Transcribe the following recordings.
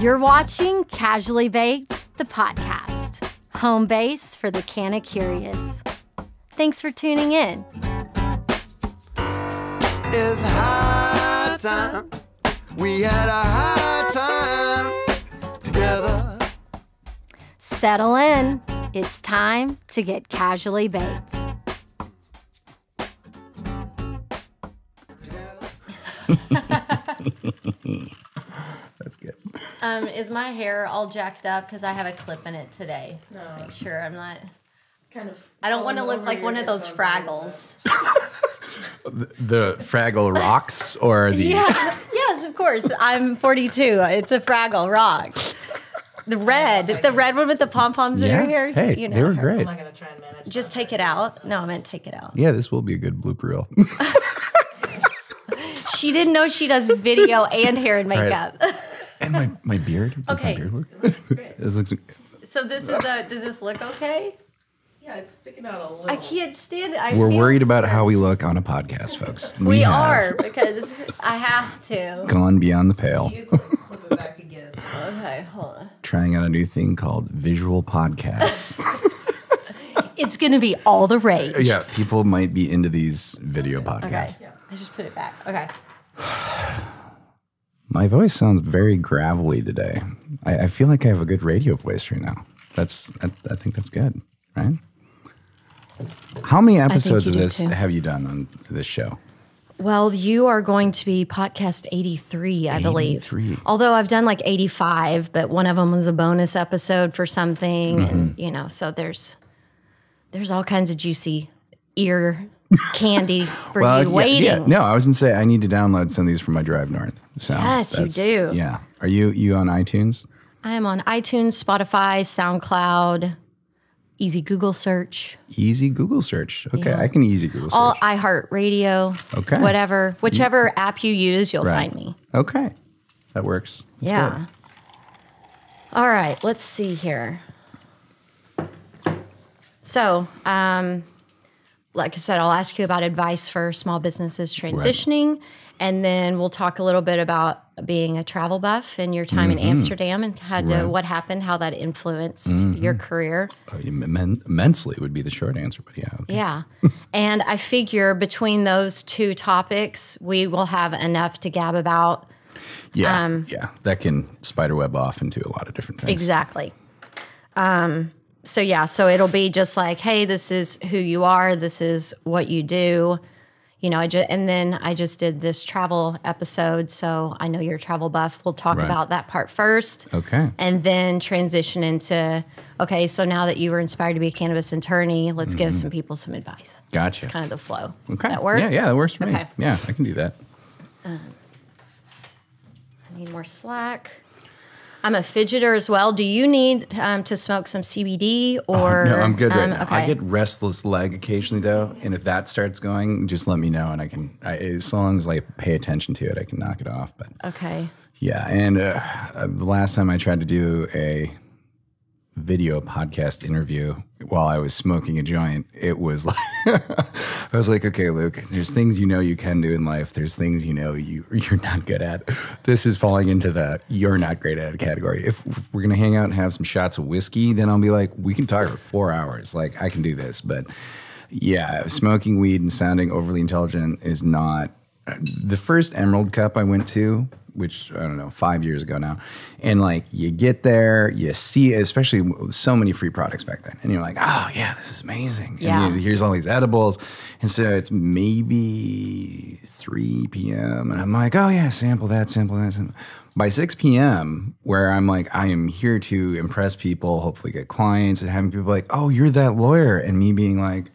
You're watching Casually Baked, the podcast, home base for the Canna curious. Thanks for tuning in. It's high time. We had a high time together. Settle in. It's time to get casually baked. That's good. Is my hair all jacked up because I have a clip in it today? No. Make sure I'm not. I don't want to look like one of those Fraggles. The Fraggle Rocks or the... Yeah, yes, of course. I'm 42. It's a Fraggle Rock. The red one with the pom-poms in her hair. Hey, you know they were her. great. I'm not going to try and manage. Just take it out. No, I meant take it out. Yeah, this will be a good blooper reel. She didn't know she does video and hair and makeup. Right. And my beard. Does Okay. my beard look? It looks great. This looks... So this is does this look okay? Yeah, it's sticking out a little. I can't stand it. We're worried about how we look on a podcast, folks. We have are, because I have to. gone beyond the pale. You flip it back again. Okay, hold on. Trying out a new thing called visual podcasts. It's going to be all the rage. Yeah, people might be into these video podcasts. Okay. I just put it back. Okay. My voice sounds very gravelly today. I feel like I have a good radio voice right now. I think that's good, right? How many episodes you of do this too. have you done on this show? You are going to be podcast 83, I believe. 83. Although I've done like 85, but one of them was a bonus episode for something. And, so there's all kinds of juicy ear candy for you waiting. Yeah. No, I was going to say I need to download some of these for my drive north. So Yes, you do. Yeah. Are you on iTunes? I am on iTunes, Spotify, SoundCloud, easy Google search, Easy Google search. Okay, Yeah. I can easy Google search. all iHeartRadio, Okay. whichever app you use, you'll find me. Okay, that works. That's Yeah. good. All right, let's see here. So, like I said, I'll ask you about advice for small businesses transitioning, and then we'll talk a little bit about being a travel buff and your time in Amsterdam and what happened, how that influenced your career. Immensely would be the short answer, but yeah. Okay. Yeah. And I figure between those two topics, we will have enough to gab about. Yeah, that can spiderweb off into a lot of different things. Exactly. So it'll be just like, hey, this is who you are. This is what you do. And then I just did this travel episode, so I know you're a travel buff. We'll talk about that part first. Okay. And then transition into, okay, so now that you were inspired to be a cannabis attorney, let's give some people some advice. Gotcha. It's kind of the flow. Okay. That work? Yeah, that works for me. Okay. Yeah, I can do that. I need more slack. I'm a fidgeter as well. Do you need to smoke some CBD or? No, I'm good right now. Okay. I get restless leg occasionally though, and if that starts going, just let me know, and as long as I pay attention to it, I can knock it off. But Okay. yeah, and the last time I tried to do a video podcast interview while I was smoking a joint, it was like I was like, okay, Luke, there's things you can do in life. There's things you're not good at. This is falling into the you're not great at it category. If we're gonna hang out and have some shots of whiskey, then I'll be like, we can talk for 4 hours. Like I can do this, but yeah, smoking weed and sounding overly intelligent is not. The first Emerald Cup I went to, which, I don't know, 5 years ago now. And like you get there, you see, especially so many free products back then. And you're like, oh yeah, this is amazing. Yeah. And here's all these edibles. And so it's maybe 3 p.m. And I'm like, oh yeah, sample that. By 6 p.m., where I'm like, I am here to impress people, hopefully get clients, and having people like, oh, you're that lawyer. And me being like,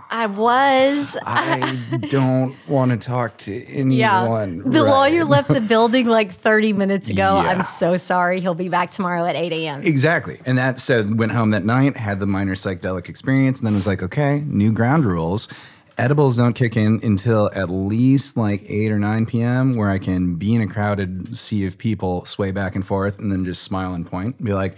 I was. I don't want to talk to anyone. The Right. lawyer left the building like 30 minutes ago. Yeah. I'm so sorry. He'll be back tomorrow at 8 a.m. Exactly. And went home that night, had the minor psychedelic experience, and then was like, okay, new ground rules. Edibles don't kick in until at least like 8 or 9 p.m., where I can be in a crowded sea of people, sway back and forth, and then just smile and point and be like,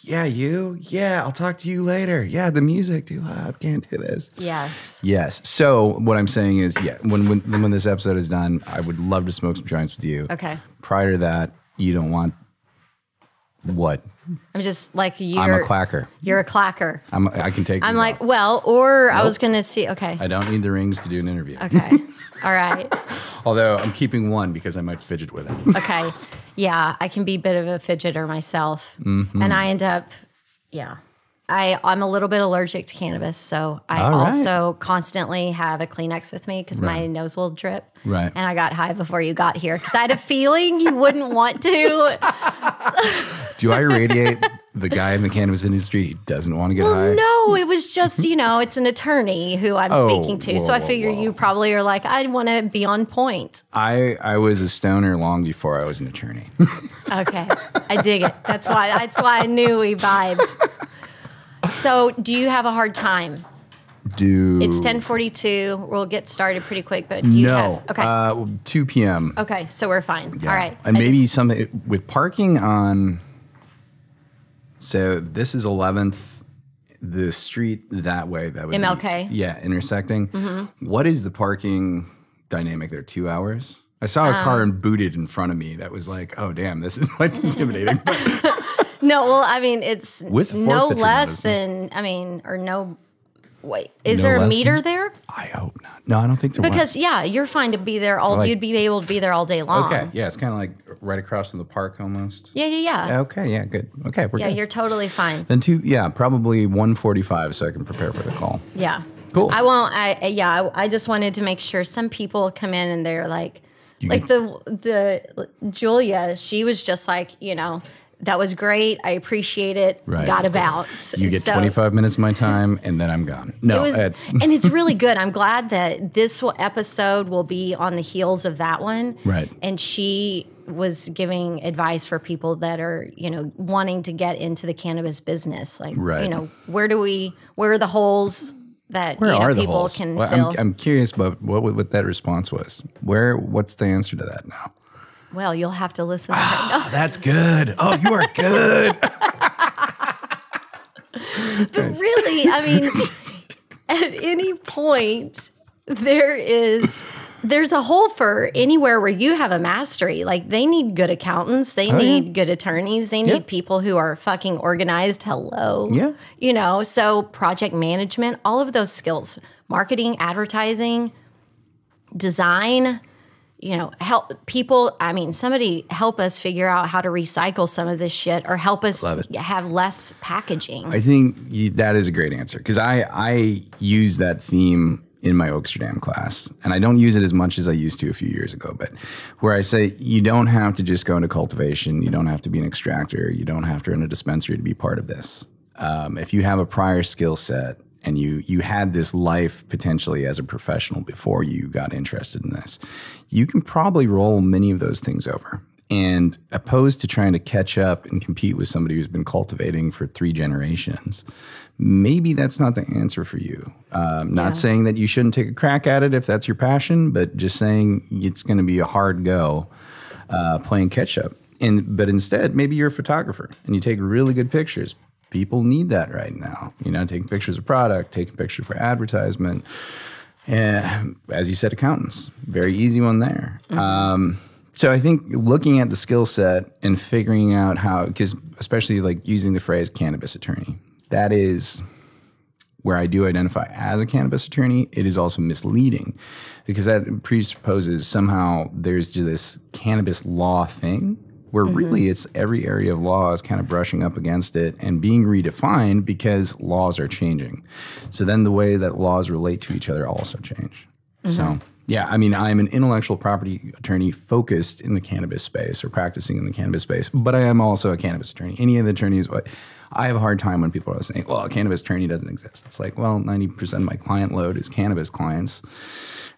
yeah, you? Yeah, I'll talk to you later. Yeah, the music too loud. Can't do this. Yes. Yes. So what I'm saying is, yeah, when this episode is done, I would love to smoke some joints with you. Okay. Prior to that, You don't want what? I'm just like I'm a clacker. You're a clacker. I can take. I'm these like, off. well, or I Nope. was gonna see. Okay. I don't need the rings to do an interview. Okay. All right. Although I'm keeping one because I might fidget with it. Okay. Yeah, I can be a bit of a fidgeter myself, and I end up, I'm a little bit allergic to cannabis, so I All right. also constantly have a Kleenex with me because my nose will drip. Right. And I got high before you got here because I had a feeling you wouldn't want to. Do I radiate the guy in the cannabis industry who doesn't want to get high? No, it was just, it's an attorney who I'm speaking to. So I figure whoa. you probably are like, I want to be on point. I was a stoner long before I was an attorney. Okay. I dig it. That's why I knew we vibed. So do you have a hard time? It's 10:42. We'll get started pretty quick, but do you have... Okay. 2 p.m. Okay, so we're fine. Yeah. All right. And maybe something with parking on. So this is 11th, the street that way. That would MLK? Be, yeah, intersecting. Mm-hmm. What is the parking dynamic there? 2 hours? I saw a car and booted in front of me. That was like, oh damn, this is like intimidating. No, well, I mean, it's With no forfeiture less medicine. than, or no. Wait, is No there a less meter than- there? I hope not. No, I don't think there Because you're fine to be there all. Like- You'd be able to be there all day long. Okay, yeah, it's kind of like right across from the park almost. Yeah. Okay, yeah, good. Okay, we're Yeah, good. you're totally fine. Then probably 1:45 so I can prepare for the call. Yeah. Cool. I won't. I just wanted to make sure. Some people come in and they're like, the Julia. She was just like, that was great. I appreciate it. Right. Got to bounce. You get So 25 minutes of my time, and then I'm gone. No, it's and it's really good. I'm glad that this episode will be on the heels of that one. Right. And she was giving advice for people that are, wanting to get into the cannabis business. Like, Right. Where are the holes that where are the people holes? can Well, fill? I'm curious about what that response was. What's the answer to that now? Well, you'll have to listen to her. That's good. Oh, you are good. But really, I mean, at any point, there's a hole for anywhere where you have a mastery. Like, they need good accountants. They need good attorneys. They need people who are fucking organized. Hello. Yeah. So project management, all of those skills, marketing, advertising, design, help people. I mean, somebody help us figure out how to recycle some of this shit or help us have less packaging. I think that is a great answer because I use that theme in my Oaksterdam class, and I don't use it as much as I used to a few years ago, but where I say you don't have to just go into cultivation, you don't have to be an extractor, you don't have to run a dispensary to be part of this. If you have a prior skill set and you had this life potentially as a professional before you got interested in this, you can probably roll many of those things over. And opposed to trying to catch up and compete with somebody who's been cultivating for 3 generations, maybe that's not the answer for you. Not saying that you shouldn't take a crack at it if that's your passion, but just saying it's going to be a hard go playing catch up. But instead, maybe you're a photographer and you take really good pictures. People need that right now. Taking pictures of product, taking pictures for advertisement. And as you said, accountants, very easy one there. Mm-hmm. So I think looking at the skill set and figuring out how, because especially like using the phrase cannabis attorney, that is where I do identify as a cannabis attorney. It is also misleading because that presupposes somehow there's just this cannabis law thing where really it's every area of law is kind of brushing up against it and being redefined because laws are changing. So then the way that laws relate to each other also change. So yeah, I mean, I'm an intellectual property attorney focused in the cannabis space or practicing in the cannabis space, but I am also a cannabis attorney. Any of the attorneys, I have a hard time when people are saying, well, a cannabis attorney doesn't exist. It's like, well, 90% of my client load is cannabis clients.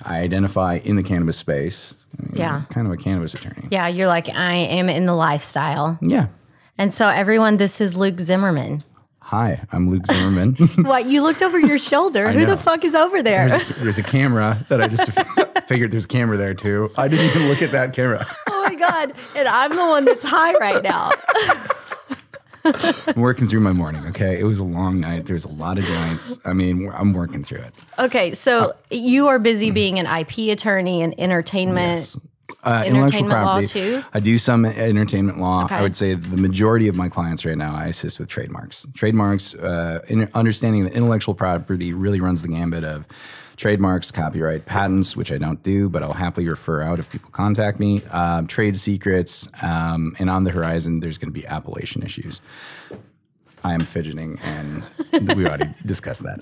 I identify in the cannabis space. I'm kind of a cannabis attorney. Yeah, you're like, I am in the lifestyle. Yeah. And so everyone, this is Luke Zimmerman. Hi, I'm Luke Zimmerman. What? You looked over your shoulder. Who the fuck is over there? There's a camera that I just figured there's a camera there too. I didn't even look at that camera. Oh my God. And I'm the one that's high right now. I'm working through my morning, okay? It was a long night. There's a lot of joints. I mean, I'm working through it. Okay, so you are busy being an IP attorney and entertainment. Yes. Entertainment law too? I do some entertainment law. Okay. I would say the majority of my clients right now, I assist with trademarks. Trademarks, understanding that intellectual property really runs the gambit of trademarks, copyright, patents, which I don't do, but I'll happily refer out if people contact me, trade secrets, and on the horizon, there's going to be appellation issues. I am fidgeting, and we already discussed that.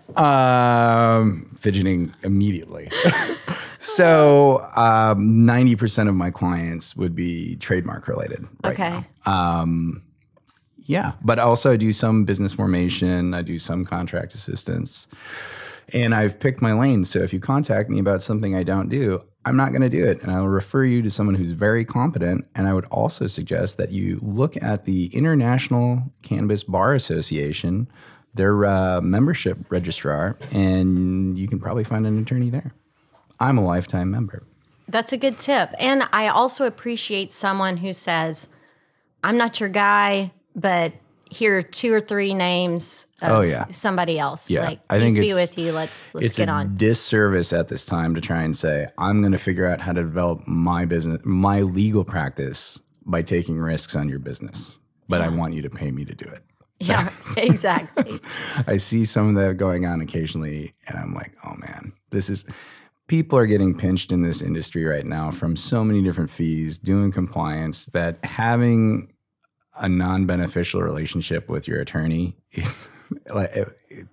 Fidgeting immediately. So 90% of my clients would be trademark related right now. Yeah, but also I do some business formation. I do some contract assistance. And I've picked my lane. So if you contact me about something I don't do, I'm not going to do it. And I'll refer you to someone who's very competent. And I would also suggest that you look at the International Cannabis Bar Association, their membership registrar, and you can probably find an attorney there. I'm a lifetime member. That's a good tip. And I also appreciate someone who says, I'm not your guy, but here are 2 or 3 names of somebody else. Yeah. Like, I think peace be with you. Let's get on. It's a disservice at this time to try and say, I'm going to figure out how to develop my business, my legal practice by taking risks on your business. But I want you to pay me to do it. Yeah, exactly. I see some of that going on occasionally, and I'm like, oh man, people are getting pinched in this industry right now from so many different fees, doing compliance, that having a non-beneficial relationship with your attorney is like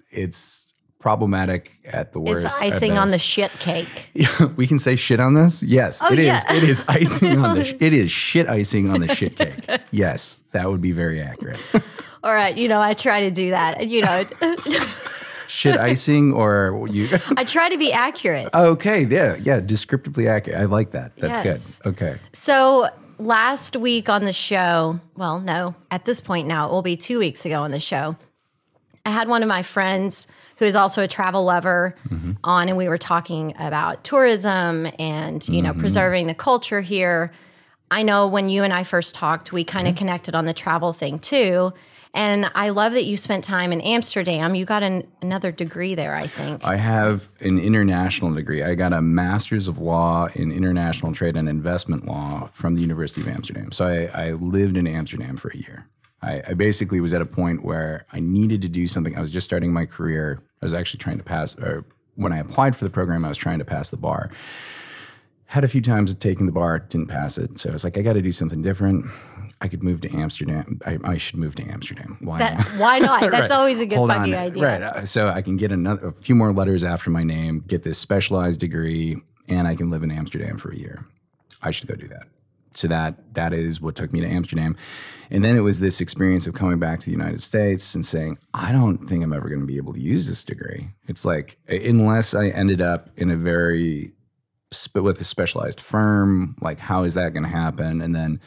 it's problematic at the worst. It's icing on the shit cake. Yeah, we can say shit on this. Yes, it is. It is icing on the. It is shit icing on the shit cake. Yes, that would be very accurate. All right, I try to do that. Shit icing, or you? I try to be accurate. Okay, yeah, descriptively accurate. I like that. That's good. Okay. So last week on the show, well, no, at this point now, it will be 2 weeks ago on the show, I had one of my friends who is also a travel lover on, and we were talking about tourism and, preserving the culture here. I know when you and I first talked, we kind of connected on the travel thing too. And I love that you spent time in Amsterdam. You got another degree there, I think. I have an international degree. I got a master's of law in international trade and investment law from the University of Amsterdam. So I lived in Amsterdam for a year. I basically was at a point where I needed to do something. I was just starting my career. I was actually trying to pass, or when I applied for the program, I was trying to pass the bar. Had a few times of taking the bar, didn't pass it. So I was like, I got to do something different. I could move to Amsterdam. I should move to Amsterdam. Why not? Why not? That's always a good fucking idea. Right. So I can get a few more letters after my name, get this specialized degree, and I can live in Amsterdam for a year. I should go do that. So that is what took me to Amsterdam. And then it was this experience of coming back to the United States and saying, I don't think I'm ever going to be able to use this degree. It's like, unless I ended up in with a specialized firm, like how is that going to happen? And then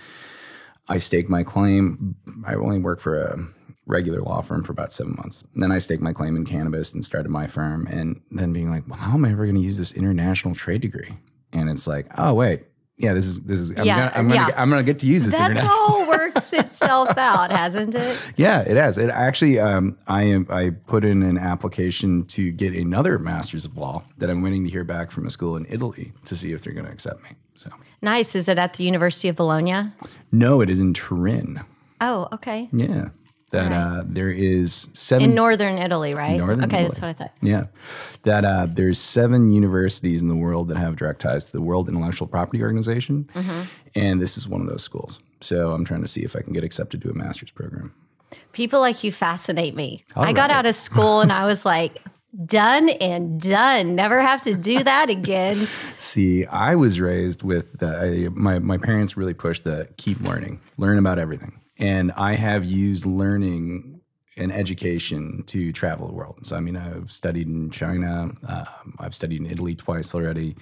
I staked my claim. I only worked for a regular law firm for about 7 months. And then I staked my claim in cannabis and started my firm. And then being like, well, how am I ever going to use this international trade degree? And it's like, oh wait, yeah, this is. I'm gonna get to use this. That's all works itself out, hasn't it? Yeah, it has. It actually, I put in an application to get another master's of law that I'm waiting to hear back from a school in Italy to see if they're going to accept me. So nice. Is it at the University of Bologna? No, it is in Turin. Oh, okay. Yeah. There is 7 in northern Italy, right? Northern Italy. That's what I thought. Yeah, there's 7 universities in the world that have direct ties to the World Intellectual Property Organization, and this is one of those schools. So I'm trying to see if I can get accepted to a master's program. People like you fascinate me. I got out of school and I was like, done and done. Never have to do that again. See, I was raised with my parents really pushed the keep learn about everything. And I have used learning and education to travel the world. So, I mean, I've studied in China. I've studied in Italy twice already.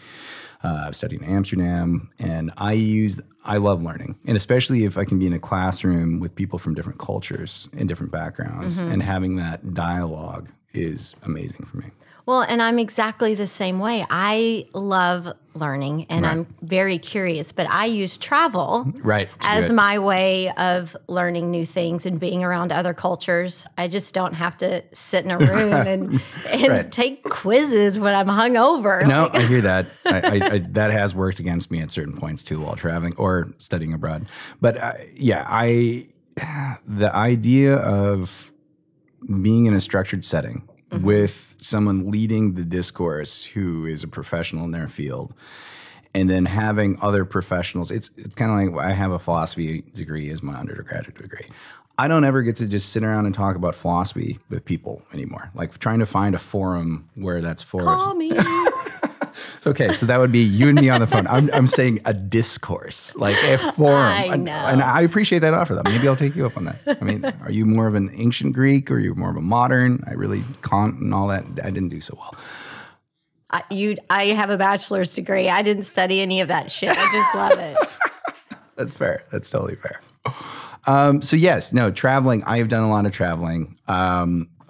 I've studied in Amsterdam. And I love learning. And especially if I can be in a classroom with people from different cultures and different backgrounds. And having that dialogue is amazing for me. Well, and I'm exactly the same way. I love learning and Right. I'm very curious, but I use travel Right. as Good. my way of learning new things and being around other cultures. I just don't have to sit in a room and Right. take quizzes when I'm hungover. No, I hear that. I that has worked against me at certain points too while traveling or studying abroad. But the idea of being in a structured setting with someone leading the discourse who is a professional in their field, and then having other professionals. It's kind of like I have a philosophy degree as my undergraduate degree. I don't ever get to just sit around and talk about philosophy with people anymore. Like trying to find a forum where that's for Call me. Okay, so that would be you and me on the phone. I'm saying a discourse, like a forum. I know. And I appreciate that offer, though. Maybe I'll take you up on that. I mean, are you more of an ancient Greek or are you more of a modern? I really Kant and all that. I didn't do so well. I have a bachelor's degree. I didn't study any of that shit. I just love it. That's fair. That's totally fair. So yes, no, traveling. I have done a lot of traveling.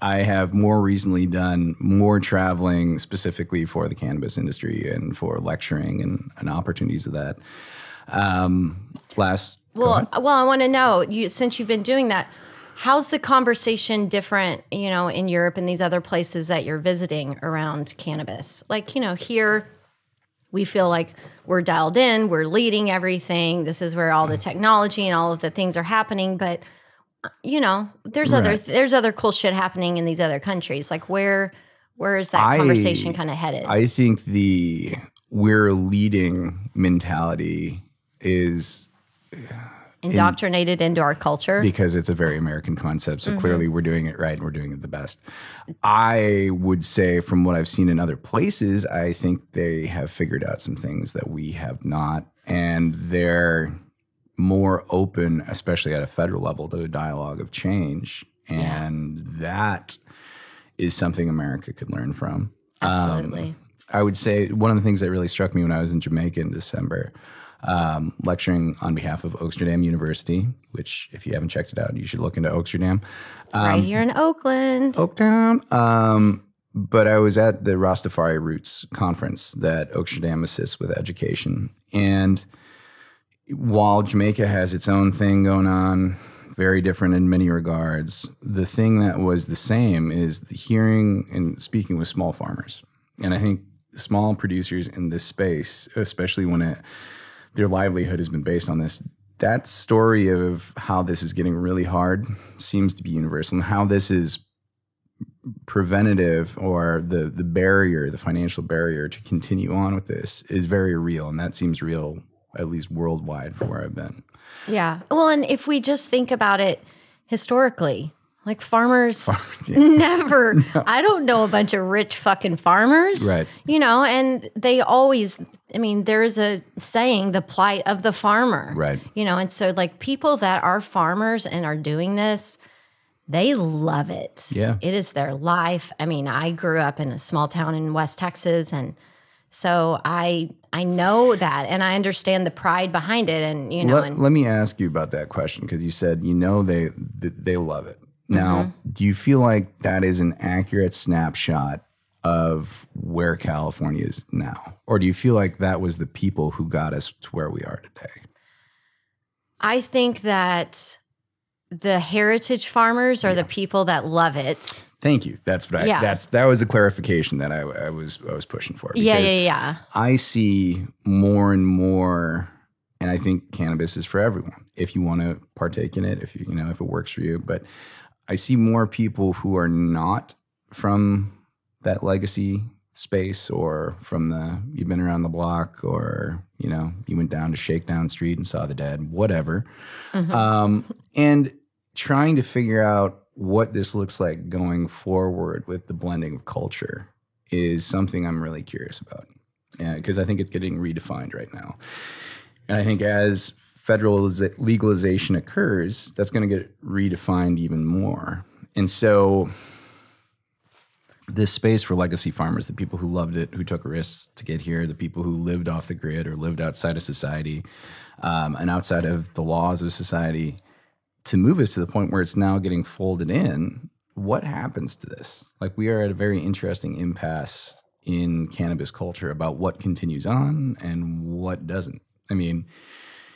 I have more recently done more traveling specifically for the cannabis industry and for lecturing and opportunities of that. Well, I want to know, since you've been doing that, how's the conversation different, in Europe and these other places that you're visiting around cannabis? Like, here we feel like we're dialed in, we're leading everything. This is where all the technology and all of the things are happening. But, there's other cool shit happening in these other countries. Like where is that conversation kind of headed? I think the we're leading mentality is indoctrinated into our culture. because it's a very American concept. So clearly we're doing it right and we're doing it the best. I would say from what I've seen in other places, I think they have figured out some things that we have not. And they're more open, especially at a federal level, to a dialogue of change. And that is something America could learn from. Absolutely. I would say one of the things that really struck me when I was in Jamaica in December, lecturing on behalf of Oaksterdam University, which if you haven't checked it out, you should look into Oaksterdam. Right here in Oakland. Oaktown. But I was at the Rastafari Roots conference that Oaksterdam assists with education. And while Jamaica has its own thing going on, very different in many regards, the thing that was the same is the hearing and speaking with small farmers. And I think small producers in this space, especially when their livelihood has been based on this, that story of how this is getting really hard seems to be universal, and how this is preventative, or the barrier, the financial barrier to continue on with this is very real. And that seems real, at least worldwide, for where I've been. Yeah. Well, and if we just think about it historically, like farmers never, I don't know a bunch of rich fucking farmers, Right. And they always, there's a saying, the plight of the farmer, Right. And so like people that are farmers and are doing this, they love it. Yeah. It is their life. I grew up in a small town in West Texas, and so I know that, and I understand the pride behind it, and Let me ask you about that question, because you said they love it. Now, do you feel like that is an accurate snapshot of where California is now, or do you feel like that was the people who got us to where we are today? I think that the heritage farmers are the people that love it. Thank you. That's what that was the clarification that I was pushing for. Yeah. I see more and more, and I think cannabis is for everyone if you want to partake in it, if if it works for you. But I see more people who are not from that legacy space, or from you've been around the block, or you went down to Shakedown Street and saw the Dead, whatever, and trying to figure out what this looks like going forward with the blending of culture is something I'm really curious about, because I think it's getting redefined right now. And I think as federal legalization occurs, that's going to get redefined even more. And so this space for legacy farmers, the people who loved it, who took risks to get here, the people who lived off the grid or lived outside of society, and outside of the laws of society, to move us to the point where it's now getting folded in what happens to this? Like, we are at a very interesting impasse in cannabis culture about what continues on and what doesn't. I mean,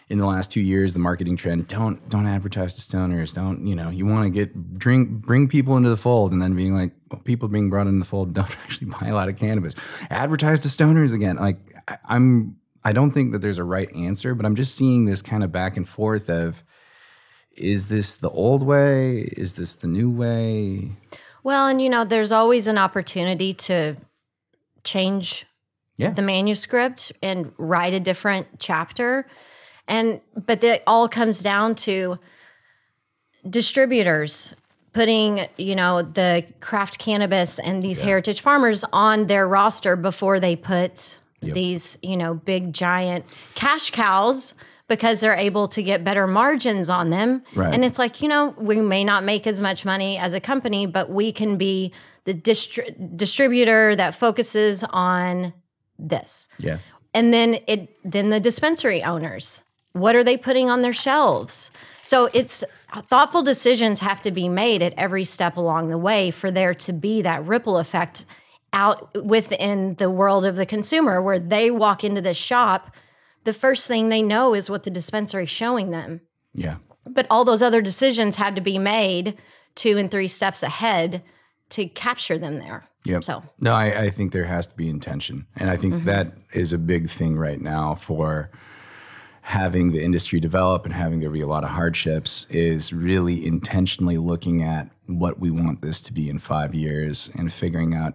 in the last 2 years, the marketing trend, don't advertise to stoners. Don't, you want to bring people into the fold, and then being like, well, people being brought into the fold don't actually buy a lot of cannabis. Advertise to stoners again. Like, I don't think that there's a right answer, but I'm just seeing this kind of back and forth of, is this the old way? Is this the new way? Well, and there's always an opportunity to change the manuscript and write a different chapter. But that all comes down to distributors putting, the craft cannabis and these heritage farmers on their roster before they put these, big giant cash cows, because they're able to get better margins on them. Right. And it's like, we may not make as much money as a company, but we can be the distributor that focuses on this. Yeah. And then the dispensary owners, what are they putting on their shelves? So it's thoughtful decisions have to be made at every step along the way for there to be that ripple effect out within the world of the consumer, where they walk into this shop, the first thing they know is what the dispensary is showing them. Yeah. But all those other decisions had to be made 2 and 3 steps ahead to capture them there. Yep. So No, I think there has to be intention. And I think that is a big thing right now for having the industry develop and having there be a lot of hardships, is really intentionally looking at what we want this to be in 5 years and figuring out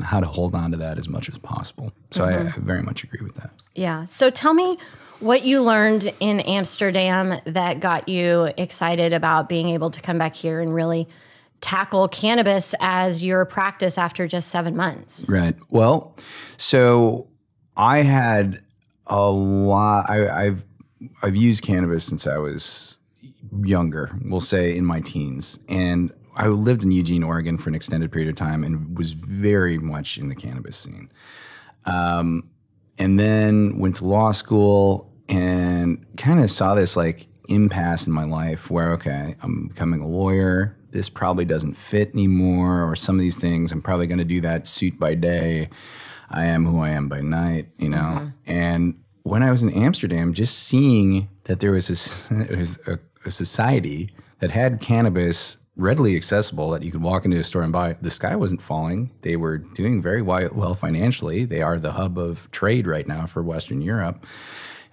how to hold on to that as much as possible. So I very much agree with that. yeah. So tell me what you learned in Amsterdam that got you excited about being able to come back here and really tackle cannabis as your practice after just 7 months. Right. Well, so I had a lot. I've used cannabis since I was younger, we'll say in my teens. And I lived in Eugene, Oregon for an extended period of time and was very much in the cannabis scene. And then went to law school and kind of saw this like impasse in my life where, okay, I'm becoming a lawyer. This probably doesn't fit anymore, or some of these things, I'm probably going to do that suit by day. I am who I am by night, And when I was in Amsterdam, just seeing that there was a society that had cannabis readily accessible, that you could walk into a store and buy. The sky wasn't falling. They were doing very well financially. They are the hub of trade right now for Western Europe.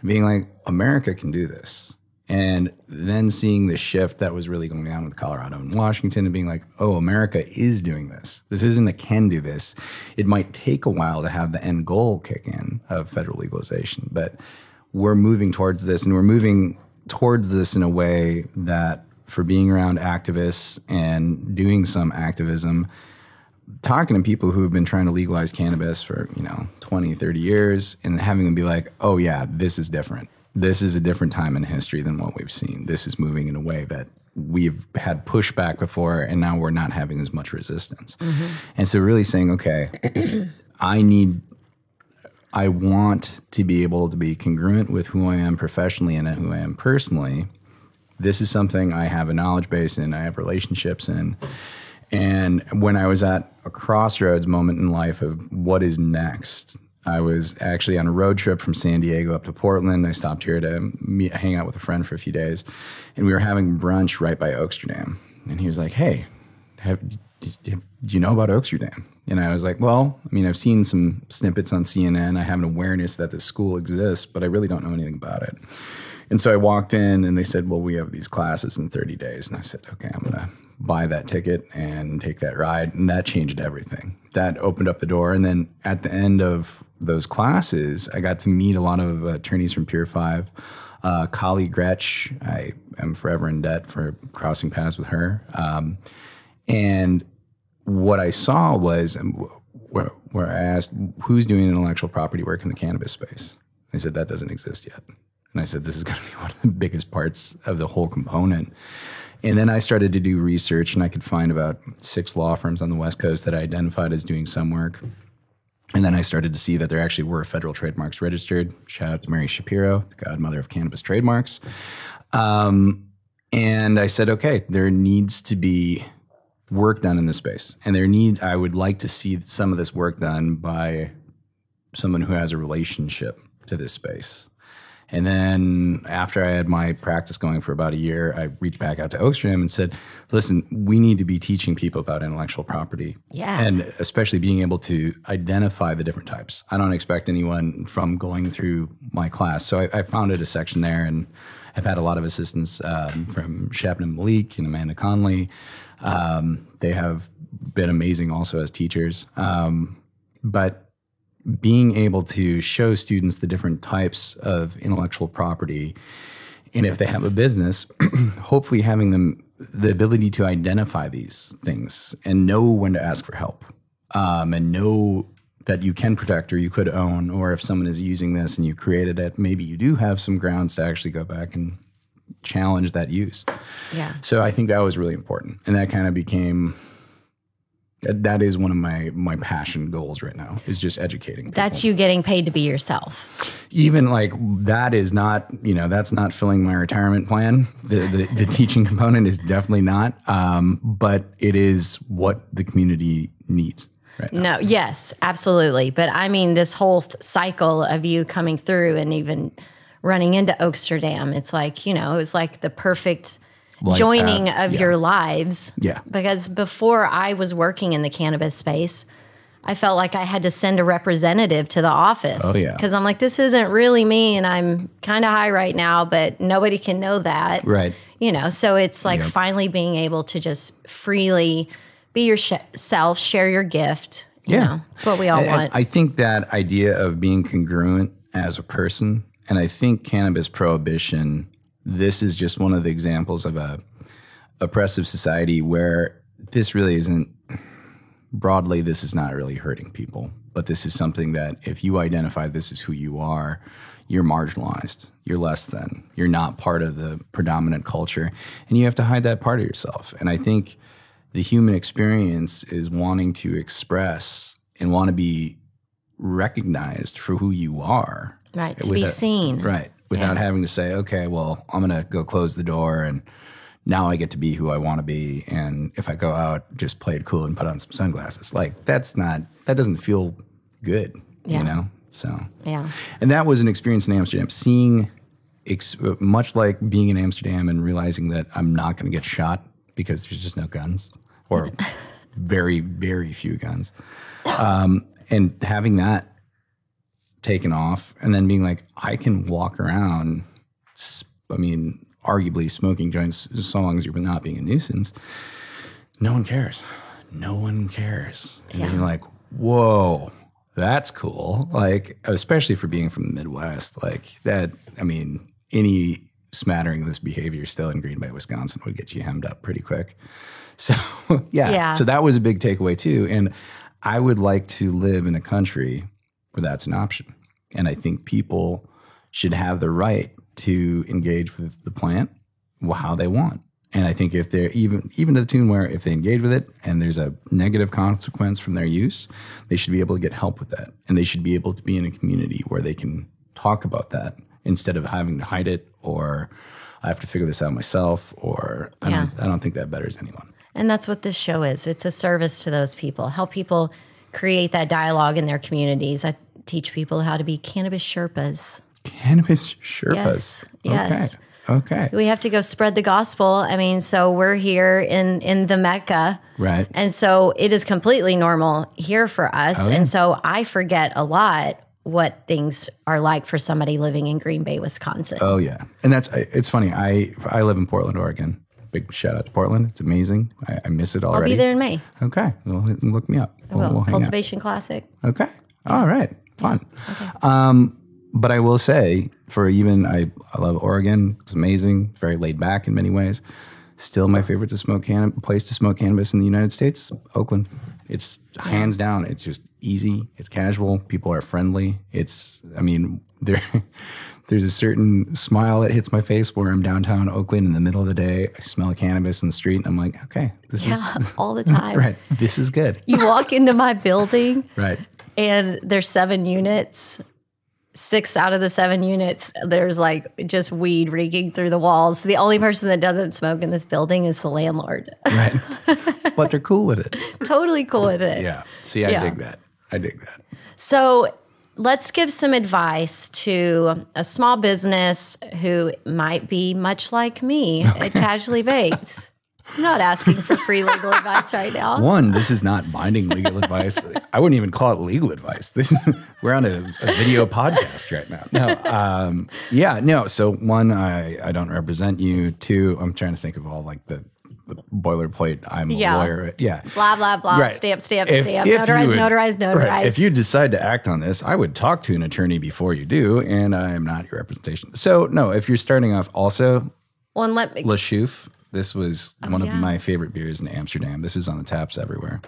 And being like, America can do this. And then seeing the shift that was really going on with Colorado and Washington, and being like, oh, America is doing this. This isn't a can do this. It might take a while to have the end goal kick in of federal legalization, but we're moving towards this, and we're moving towards this in a way that, for being around activists and doing some activism, talking to people who have been trying to legalize cannabis for 20, 30 years, and having them be like, oh yeah, this is different. This is a different time in history than what we've seen. This is moving in a way that we've had pushback before, and now we're not having as much resistance. And so really saying, okay, I want to be able to be congruent with who I am professionally and who I am personally. This is something I have a knowledge base in, I have relationships in. And when I was at a crossroads moment in life of what is next, I was actually on a road trip from San Diego up to Portland. I stopped here to hang out with a friend for a few days, and we were having brunch right by Oaksterdam. And he was like, hey, do you know about Oaksterdam? And I was like, well, I mean, I've seen some snippets on CNN. I have an awareness that this school exists, but I really don't know anything about it. And so I walked in, and they said, well, we have these classes in 30 days. And I said, okay, I'm going to buy that ticket and take that ride. And that changed everything. That opened up the door. And then at the end of those classes, I got to meet a lot of attorneys from Pier 5. Colleague Gretsch, I am forever in debt for crossing paths with her. And what I saw was where I asked, who's doing intellectual property work in the cannabis space? They said, that doesn't exist yet. And I said, this is going to be one of the biggest parts of the whole component. And then I started to do research, and I could find about 6 law firms on the West Coast that I identified as doing some work. And then I started to see that there actually were federal trademarks registered. Shout out to Mary Shapiro, the godmother of cannabis trademarks. And I said, okay, there needs to be work done in this space. And I would like to see some of this work done by someone who has a relationship to this space. And then after I had my practice going for about a year, I reached back out to Oaksterdam and said, listen, we need to be teaching people about intellectual property. Yeah. And especially being able to identify the different types. I don't expect anyone from going through my class. So I founded a section there, and I've had a lot of assistance from Shabnam Malik and Amanda Conley. They have been amazing also as teachers. But being able to show students the different types of intellectual property, and if they have a business, hopefully having them the ability to identify these things and know when to ask for help, and know that you can protect or you could own, or if someone is using this and you created it, maybe you do have some grounds to actually go back and challenge that use. Yeah. So I think that was really important. And that kind of became... That is one of my passion goals right now, is just educating people. That's you getting paid to be yourself. Even like that is not, that's not filling my retirement plan. The teaching component is definitely not, but it is what the community needs right now. No, yes, absolutely. But I mean, this whole cycle of you coming through and even running into Oaksterdam, it's like, it was like the perfect Life joining path. of Yeah. your lives. Yeah. Because before I was working in the cannabis space, I felt like I had to send a representative to the office. Oh, yeah. Because I'm like, this isn't really me, and I'm kind of high right now, but nobody can know that. Right. So it's like Yep. finally being able to just freely be yourself, share your gift. Yeah. It's what we all And want. I think that idea of being congruent as a person, and I think cannabis prohibition, this is just one of the examples of a oppressive society where this really isn't, broadly, this is not really hurting people. But this is something that if you identify this is who you are, you're marginalized. You're less than. You're not part of the predominant culture. And you have to hide that part of yourself. And I think the human experience is wanting to express and want to be recognized for who you are. Right, to be seen. Right. Without having to say, okay, well, I'm going to go close the door and now I get to be who I want to be. And if I go out, just play it cool and put on some sunglasses. Like, that doesn't feel good, So, Yeah. And that was an experience in Amsterdam, seeing, much like being in Amsterdam and realizing that I'm not going to get shot because there's just no guns, or very, very few guns. And having that taken off, and then being like, I can walk around, arguably smoking joints so long as you're not being a nuisance. No one cares. No one cares. And Yeah. you're like, whoa, that's cool. Like, especially for being from the Midwest, like that, any smattering of this behavior still in Green Bay, Wisconsin would get you hemmed up pretty quick. So, yeah. So that was a big takeaway too. And I would like to live in a country where that's an option. And I think people should have the right to engage with the plant how they want. And I think if they're even to the tune where if they engage with it and there's a negative consequence from their use, they should be able to get help with that. And they should be able to be in a community where they can talk about that instead of having to hide it, or I have to figure this out myself, or I don't think that betters anyone. And that's what this show is. It's a service to those people. Help people create that dialogue in their communities. I teach people how to be cannabis Sherpas. Cannabis Sherpas. Yes. Okay. We have to go spread the gospel. So we're here in the Mecca. Right. And so it is completely normal here for us. Oh, yeah. And so I forget a lot what things are like for somebody living in Green Bay, Wisconsin. Oh, yeah. And it's funny. I live in Portland, Oregon. Big shout out to Portland. It's amazing. I miss it already. I'll be there in May. Okay. Well, look me up. We'll hang out. Cultivation Classic. Okay. All right. Fun. Okay. But I will say, I love Oregon. It's amazing. It's very laid back in many ways. Still my favorite place to smoke cannabis in the United States, Oakland. It's hands down. It's just easy. It's casual. People are friendly. There's a certain smile that hits my face where I'm downtown Oakland in the middle of the day. I smell cannabis in the street, and I'm like, okay, this is all the time. right. This is good. You walk into my building, Right. and there's 7 units. 6 out of the 7 units, there's like just weed reeking through the walls. The only person that doesn't smoke in this building is the landlord. Right. but they're cool with it. Totally cool with it. Yeah. See, I Yeah. dig that. I dig that. So let's give some advice to a small business who might be much like me at Casually Baked. I'm not asking for free legal advice right now. One, this is not binding legal advice. I wouldn't even call it legal advice. We're on a video podcast right now. No, So one, I don't represent you. Two, I'm trying to think of all like the boilerplate. I'm a lawyer. Yeah. Blah, blah, blah. Right. Stamp, stamp, If stamp. you Notarize, would- notarize, notarize. Right. If you decide to act on this, I would talk to an attorney before you do, and I am not your representation. So no, if you're starting off, also Well, and let me. Le Chouf. This was one of yeah. my favorite beers in Amsterdam. This is on the taps everywhere.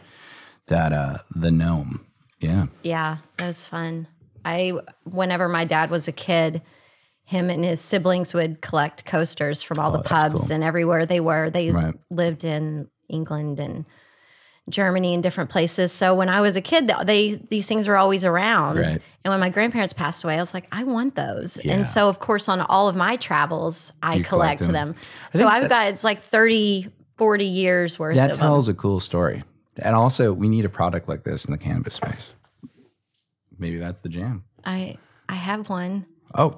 That the Gnome. Yeah. Yeah, that was fun. Whenever my dad was a kid, him and his siblings would collect coasters from all the that's pubs cool. and everywhere they were. They Right. lived in England and Germany and different places. So when I was a kid, these things were always around. Right. And when my grandparents passed away, I was like, I want those. Yeah. And so, of course, on all of my travels, I You collect collect them. them. I So think I've got, it's like 30, 40 years worth That of tells a cool story. And also, we need a product like this in the cannabis space. Maybe that's the jam. them. I have one. Oh,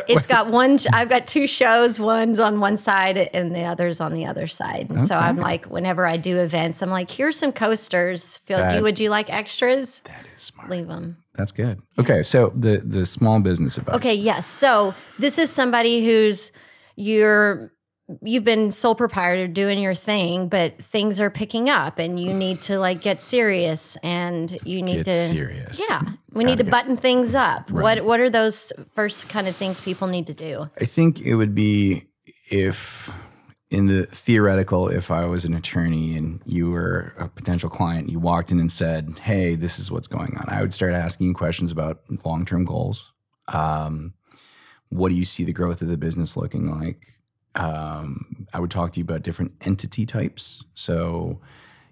It's got one. I've got two shows. One's on one side and the other's on the other side. And so I'm like, whenever I do events, I'm like, here's some coasters. Would you like extras? that is smart. Leave them. That's good. Okay, so the small business advice. Okay. Yes. So this is somebody who's you've been sole proprietor doing your thing, but things are picking up and you need to like get serious and you need Get to serious. Yeah. We need to button things up. What are those first kind of things people need to do? I think it would be if I was an attorney and you were a potential client, you walked in and said, hey, this is what's going on. I would start asking you questions about long-term goals. What do you see the growth of the business looking like? I would talk to you about different entity types. So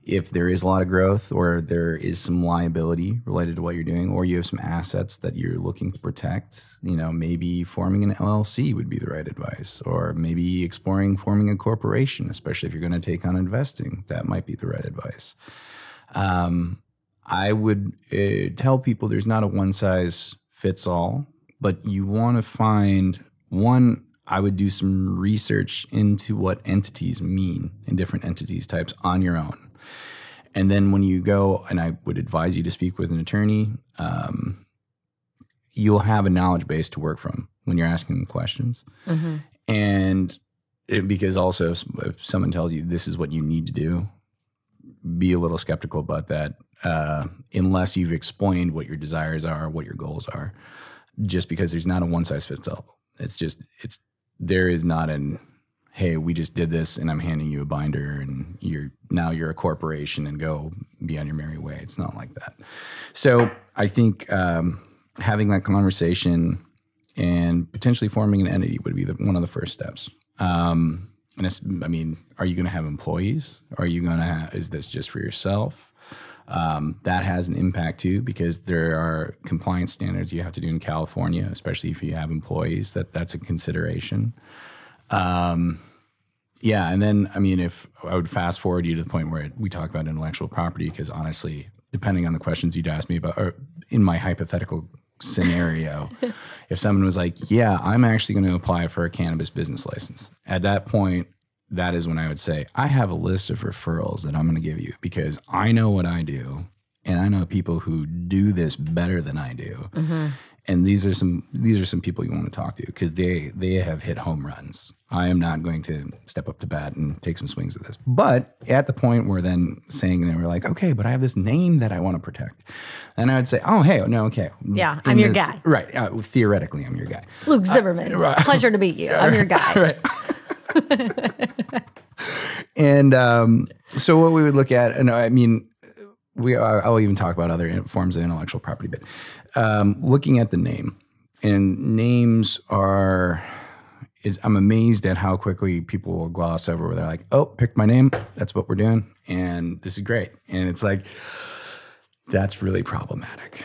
if there is a lot of growth or there is some liability related to what you're doing, or you have some assets that you're looking to protect, maybe forming an LLC would be the right advice, or maybe exploring forming a corporation, especially if you're going to take on investing. That might be the right advice. I would tell people there's not a one size fits all, but you want to find one. I would do some research into what entities mean in different entities types on your own. And then when you go, and I would advise you to speak with an attorney, you'll have a knowledge base to work from when you're asking them questions. Mm-hmm. And because also if someone tells you this is what you need to do, be a little skeptical about that unless you've explained what your desires are, what your goals are, just because there's not a one size fits all. There is not hey, we just did this and I'm handing you a binder and you're a corporation and go be on your merry way. It's not like that. So I think having that conversation and potentially forming an entity would be one of the first steps. Are you going to have employees? Is this just for yourself? That has an impact too, because there are compliance standards you have to do in California, especially if you have employees. That's a consideration. And then if I would fast forward you to the point where we talk about intellectual property, because honestly, depending on the questions you'd ask me about, or in my hypothetical scenario, if someone was like, yeah, I'm actually going to apply for a cannabis business license, at that point, that is when I would say, I have a list of referrals that I'm going to give you because I know what I do and I know people who do this better than I do. Mm-hmm. And these are some people you want to talk to because they have hit home runs. I am not going to step up to bat and take some swings at this. But at the point where then saying they were like, okay, but I have this name that I want to protect. And I would say, oh, hey, no, okay. Yeah, I'm your guy. Right. Theoretically, I'm your guy. Luke Zimmerman. Right. Pleasure to meet you. I'm your guy. Right. And so what we would look at, and I'll even talk about other forms of intellectual property, but looking at the name, and names I'm amazed at how quickly people will gloss over where they're like, oh, picked my name. That's what we're doing. And this is great. And it's like, that's really problematic.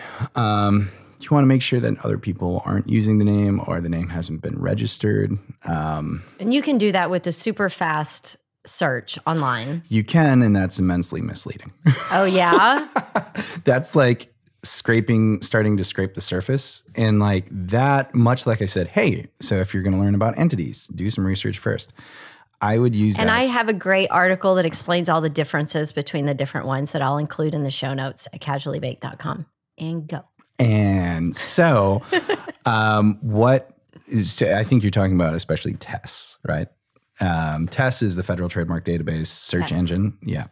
You want to make sure that other people aren't using the name or the name hasn't been registered. And you can do that with a super fast search online? You can, and that's immensely misleading. Oh, yeah? That's like starting to scrape the surface. And like that, much like I said, hey, so if you're going to learn about entities, do some research first. I would use And that. I have a great article that explains all the differences between the different ones that I'll include in the show notes at casuallybaked.com. And go. And so I think you're talking about especially TESS, right? TESS is the Federal Trademark Database search engine. Yeah.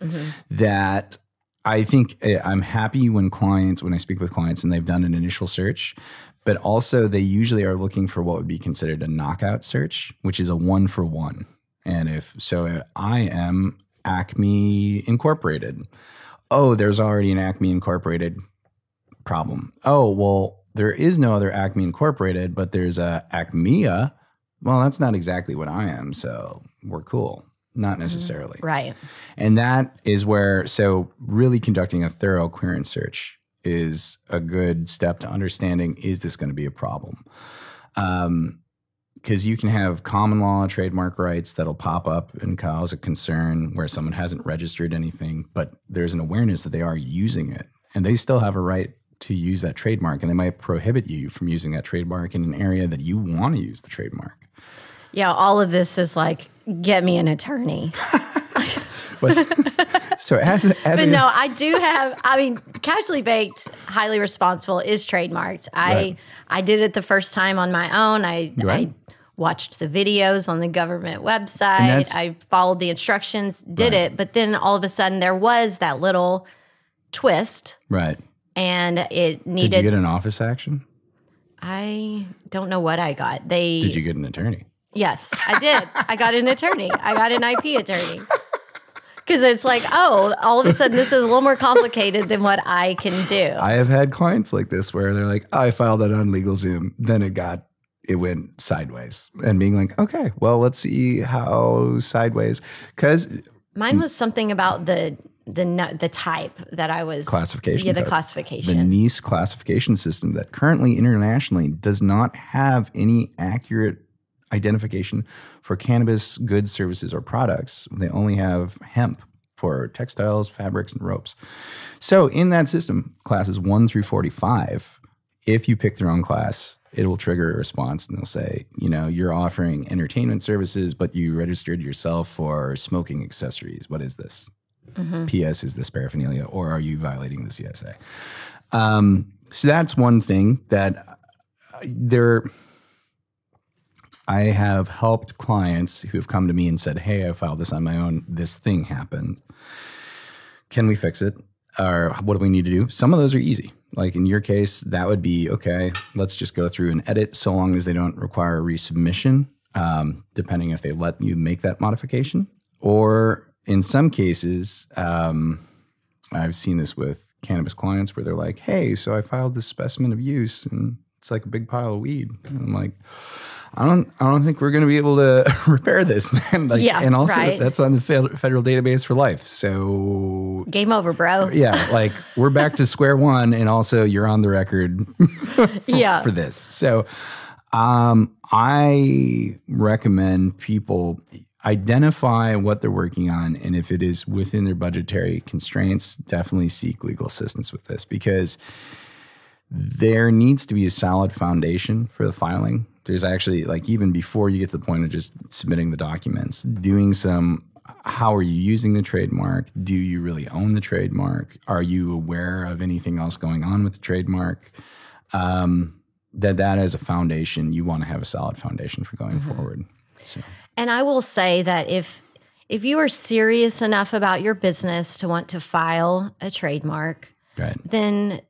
That I think I'm happy when I speak with clients and they've done an initial search, but also they usually are looking for what would be considered a knockout search, which is a 1-for-1. And I am Acme Incorporated. Oh, there's already an Acme Incorporated problem. Oh, well, there is no other Acme Incorporated, but there's a Acmea. Well, that's not exactly what I am, so we're cool. Not necessarily. Right. And that is where, so really conducting a thorough clearance search is a good step to understanding, is this going to be a problem? Because you can have common law trademark rights that'll pop up and cause a concern where someone hasn't registered anything, but there's an awareness that they are using it. And they still have a right to use that trademark, and they might prohibit you from using that trademark in an area that you want to use the trademark. Yeah, all of this is like, get me an attorney. So but no, I do have, Casually Baked, highly responsible is trademarked. I did it the first time on my own. I watched the videos on the government website. I followed the instructions, did it. But then all of a sudden there was that little twist. Right. And it needed. Did you get an office action? I don't know what I got. Did you get an attorney? Yes, I did. I got an attorney. I got an IP attorney. Because it's like, oh, all of a sudden this is a little more complicated than what I can do. I have had clients like this where they're like, I filed it on LegalZoom. Then it went sideways. And being like, okay, well, let's see how sideways. Because mine was something about the type that I was. Classification. Yeah, the code. classification. The NICE classification system that currently internationally does not have any accurate identification for cannabis goods, services, or products. They only have hemp for textiles, fabrics, and ropes. So in that system, classes 1 through 45, if you pick the wrong class, it will trigger a response and they'll say, you're offering entertainment services, but you registered yourself for smoking accessories. What is this? P.S. Is this paraphernalia, or are you violating the CSA? So that's one thing that I have helped clients who have come to me and said, hey, I filed this on my own. This thing happened. Can we fix it? Or what do we need to do? Some of those are easy. Like in your case, that would be, okay, let's just go through and edit so long as they don't require a resubmission, depending if they let you make that modification. Or in some cases, I've seen this with cannabis clients where they're like, hey, so I filed this specimen of use and it's like a big pile of weed. And I'm like, I don't think we're going to be able to repair this, man. And also that's on the federal database for life. So game over, bro. Yeah. We're back to square one. And also you're on the record for this. So, I recommend people identify what they're working on. And if it is within their budgetary constraints, definitely seek legal assistance with this, because there needs to be a solid foundation for the filing. There's actually, even before you get to the point of just submitting the documents, doing some, how are you using the trademark? Do you really own the trademark? Are you aware of anything else going on with the trademark? That as a foundation, you want to have a solid foundation for going forward. So. And I will say that if you are serious enough about your business to want to file a trademark, then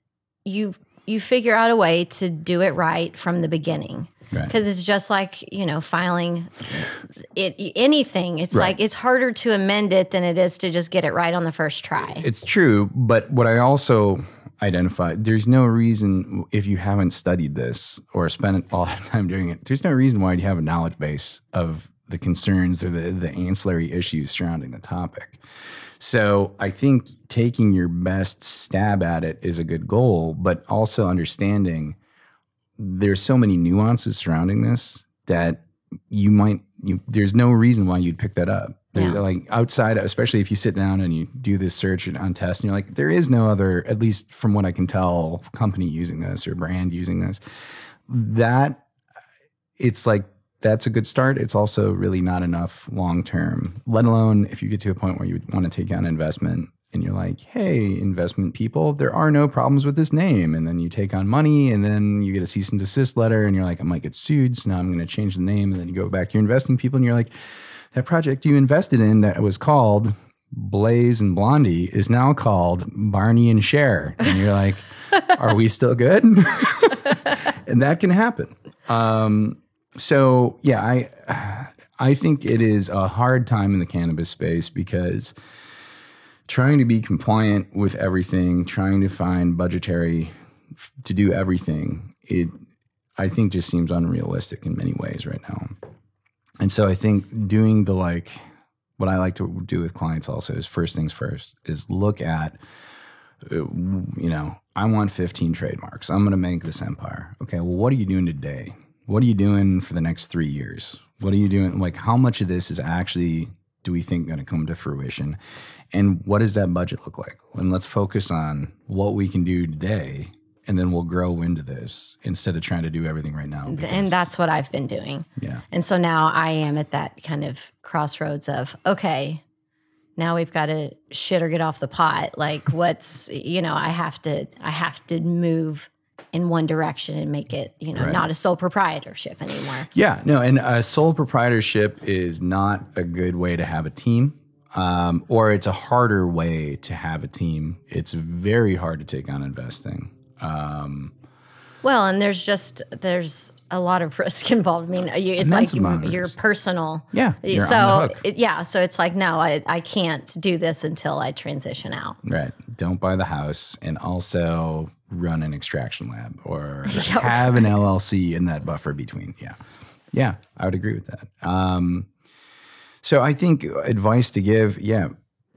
you figure out a way to do it right from the beginning. Because it's just like, filing anything. It's like it's harder to amend it than it is to just get it right on the first try. It's true. But what I also identified, there's no reason, if you haven't studied this or spent all that time doing it, there's no reason why you have a knowledge base of the concerns or the ancillary issues surrounding the topic. So I think taking your best stab at it is a good goal, but also understanding there's so many nuances surrounding this that there's no reason why you'd pick that up. They're Yeah. like outside, especially if you sit down and you do this search on test and you're like, there is no other, at least from what I can tell, company using this or brand using this. That it's like, that's a good start. It's also really not enough long term, let alone if you get to a point where you want to take on investment and you're like, hey, investment people, there are no problems with this name. And then you take on money and then you get a cease and desist letter and you're like, I might get sued. So now I'm going to change the name. And then you go back to your investing people and you're like, that project you invested in that was called Blaze and Blondie is now called Barney and Cher. And you're like, are we still good? And that can happen. So yeah, I think it is a hard time in the cannabis space because trying to be compliant with everything, trying to find budgetary to do everything, I think just seems unrealistic in many ways right now. And so I think doing what I like to do with clients also is first things first, is look at, I want 15 trademarks. I'm going to make this empire. Okay, well, what are you doing today? What are you doing for the next 3 years? What are you doing? Like, how much of this is actually, do we think, going to come to fruition? And what does that budget look like? And let's focus on what we can do today, and then we'll grow into this instead of trying to do everything right now. And that's what I've been doing. Yeah. And so now I am at that kind of crossroads of, okay, now we've got to shit or get off the pot. Like what's, I have to move in one direction and make it, not a sole proprietorship anymore. Yeah, no, and a sole proprietorship is not a good way to have a team, or it's a harder way to have a team. It's very hard to take on investing. Well, and there's a lot of risk involved. I mean, it's like your personal. Yeah, you're so on the hook. So it's like, no, I can't do this until I transition out. Right. Don't buy the house, and also run an extraction lab or have an LLC in that buffer between. Yeah, I would agree with that. So I think advice to give,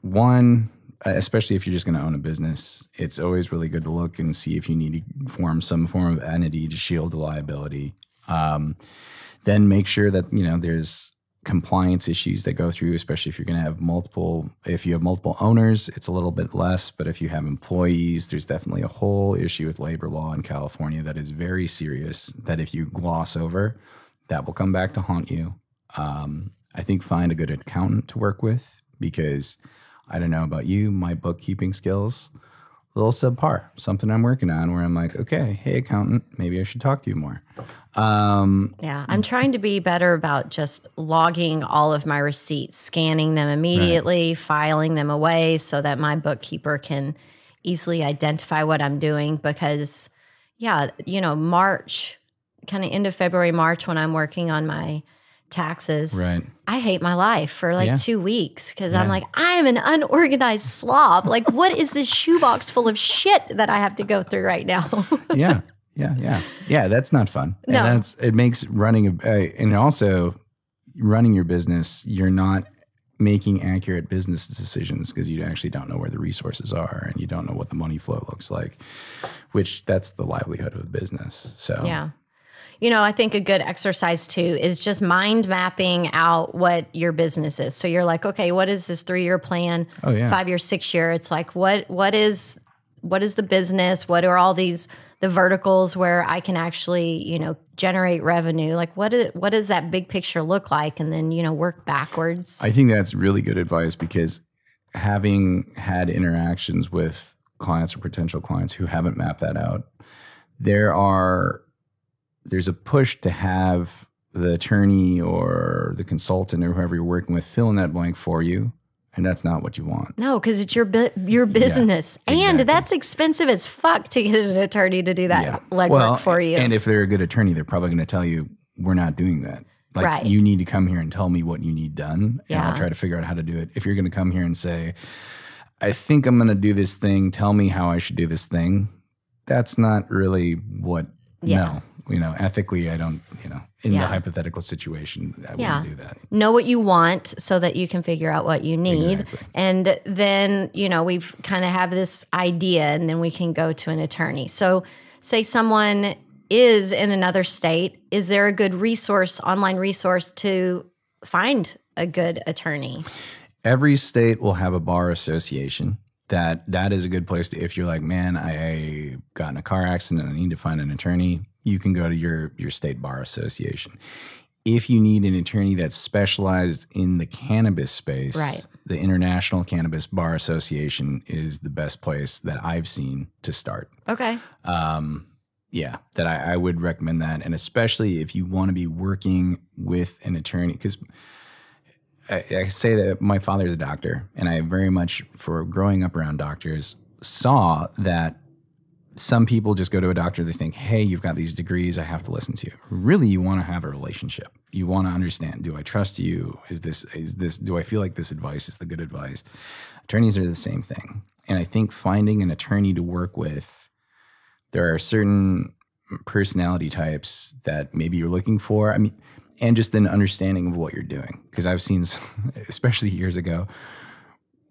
one, especially if you're just going to own a business, it's always really good to look and see if you need to form some form of entity to shield the liability. Then make sure that, there's compliance issues that go through, especially if you're going to have if you have multiple owners, it's a little bit less, but if you have employees, there's definitely a whole issue with labor law in California that is very serious, that if you gloss over, that will come back to haunt you. I think find a good accountant to work with, because I don't know about you, my bookkeeping skills, a little subpar, something I'm working on where I'm like, okay, hey, accountant, maybe I should talk to you more. I'm trying to be better about just logging all of my receipts, scanning them immediately, filing them away so that my bookkeeper can easily identify what I'm doing. Because, March, kind of end of February, March, when I'm working on my taxes, I hate my life for 2 weeks because I'm like, I am an unorganized slob. Like, what is this shoebox full of shit that I have to go through right now? Yeah, that's not fun. No. And it makes running and also running your business, you're not making accurate business decisions because you actually don't know where the resources are and you don't know what the money flow looks like, which that's the livelihood of a business. So yeah. I think a good exercise too is just mind mapping out what your business is. So you're like, okay, what is this 3-year plan? 5 year, 6 year? It's like, what is the business? What are all the verticals where I can actually, generate revenue? Like what does that big picture look like? And then, work backwards. I think that's really good advice, because having had interactions with clients or potential clients who haven't mapped that out, there's a push to have the attorney or the consultant or whoever you're working with fill in that blank for you. And that's not what you want. No, because it's your business. Yeah, exactly. And that's expensive as fuck to get an attorney to do that legwork for you. And if they're a good attorney, they're probably going to tell you, we're not doing that. Like, you need to come here and tell me what you need done, and I'll try to figure out how to do it. If you're going to come here and say, I think I'm going to do this thing, tell me how I should do this thing, that's not really what, no. Ethically, I don't, in the hypothetical situation, I wouldn't do that. Know what you want so that you can figure out what you need. Exactly. And then, we've kind of have this idea, and then we can go to an attorney. So say someone is in another state, is there a good online resource to find a good attorney? Every state will have a bar association. That is a good place to, if you're like, man, I got in a car accident and I need to find an attorney, you can go to your state bar association. If you need an attorney that's specialized in the cannabis space, Right. the International Cannabis Bar Association is the best place that I've seen to start. Okay. Yeah, that I would recommend that. And especially if you want to be working with an attorney, because I say that my father's a doctor, and I very much, for growing up around doctors, saw that some people just go to a doctor, they think, hey, you've got these degrees, I have to listen to you. Really, you want to have a relationship. You want to understand, do I trust you? Is this, do I feel like this advice is the good advice? Attorneys are the same thing. And I think finding an attorney to work with, there are certain personality types that maybe you're looking for. I mean, and just an understanding of what you're doing. Because I've seen, especially years ago,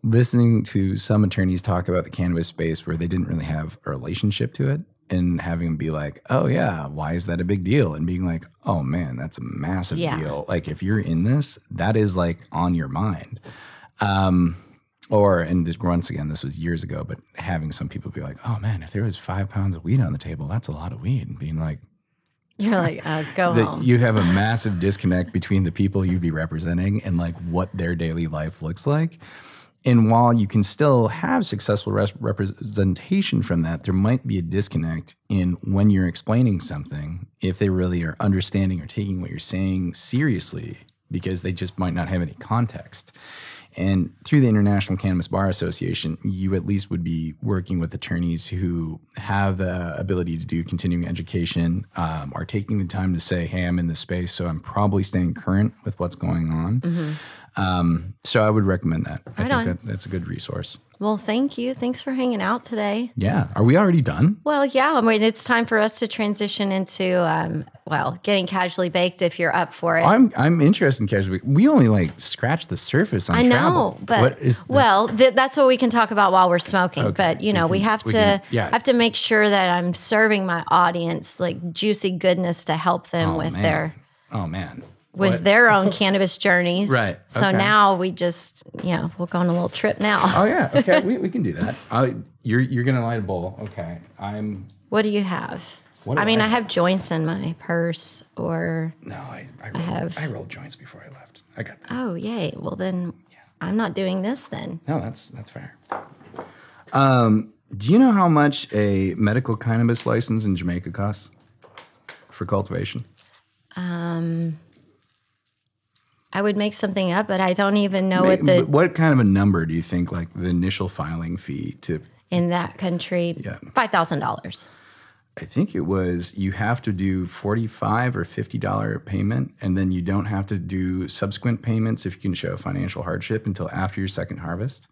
listening to some attorneys talk about the cannabis space where they didn't really have a relationship to it, and having them be like, oh yeah, why is that a big deal? And being like, oh man, that's a massive deal. Like if you're in this, that is like on your mind. And this, once again, this was years ago, but having some people be like, oh man, if there was 5 pounds of weed on the table, that's a lot of weed. And being like, You're like, go home. you have a massive disconnect between the people you'd be representing and like what their daily life looks like. And while you can still have successful representation from that, there might be a disconnect in when you're explaining something, if they really are understanding or taking what you're saying seriously, because they just might not have any context. And through the International Cannabis Bar Association, you at least would be working with attorneys who have the ability to do continuing education, are taking the time to say, hey, I'm in this space, so I'm probably staying current with what's going on. Mm-hmm. So I would recommend that. I think that's a good resource. Well, thank you. Thanks for hanging out today. Yeah. Are we already done? Well, yeah. I mean, it's time for us to transition into, getting casually baked if you're up for it. I'm interested in casually. We only like scratched the surface on travel. But what is this? well, that's what we can talk about while we're smoking. Okay. But we have to make sure that I'm serving my audience like juicy goodness to help them with their own cannabis journeys. Right. So Okay. now we just, we'll go on a little trip now. Oh yeah. Okay. we can do that. You're gonna light a bowl. Okay. What do you have? What do I mean, I I have joints in my purse or. No, I rolled joints before I left. I got that. Oh, yay. Well, then I'm not doing this then. No, that's fair. Do you know how much a medical cannabis license in Jamaica costs for cultivation? I would make something up, but I don't even know What kind of a number do you think, like the initial filing fee to? In that country, $5,000. I think it was, you have to do $45 or $50 payment, and then you don't have to do subsequent payments if you can show financial hardship until after your second harvest.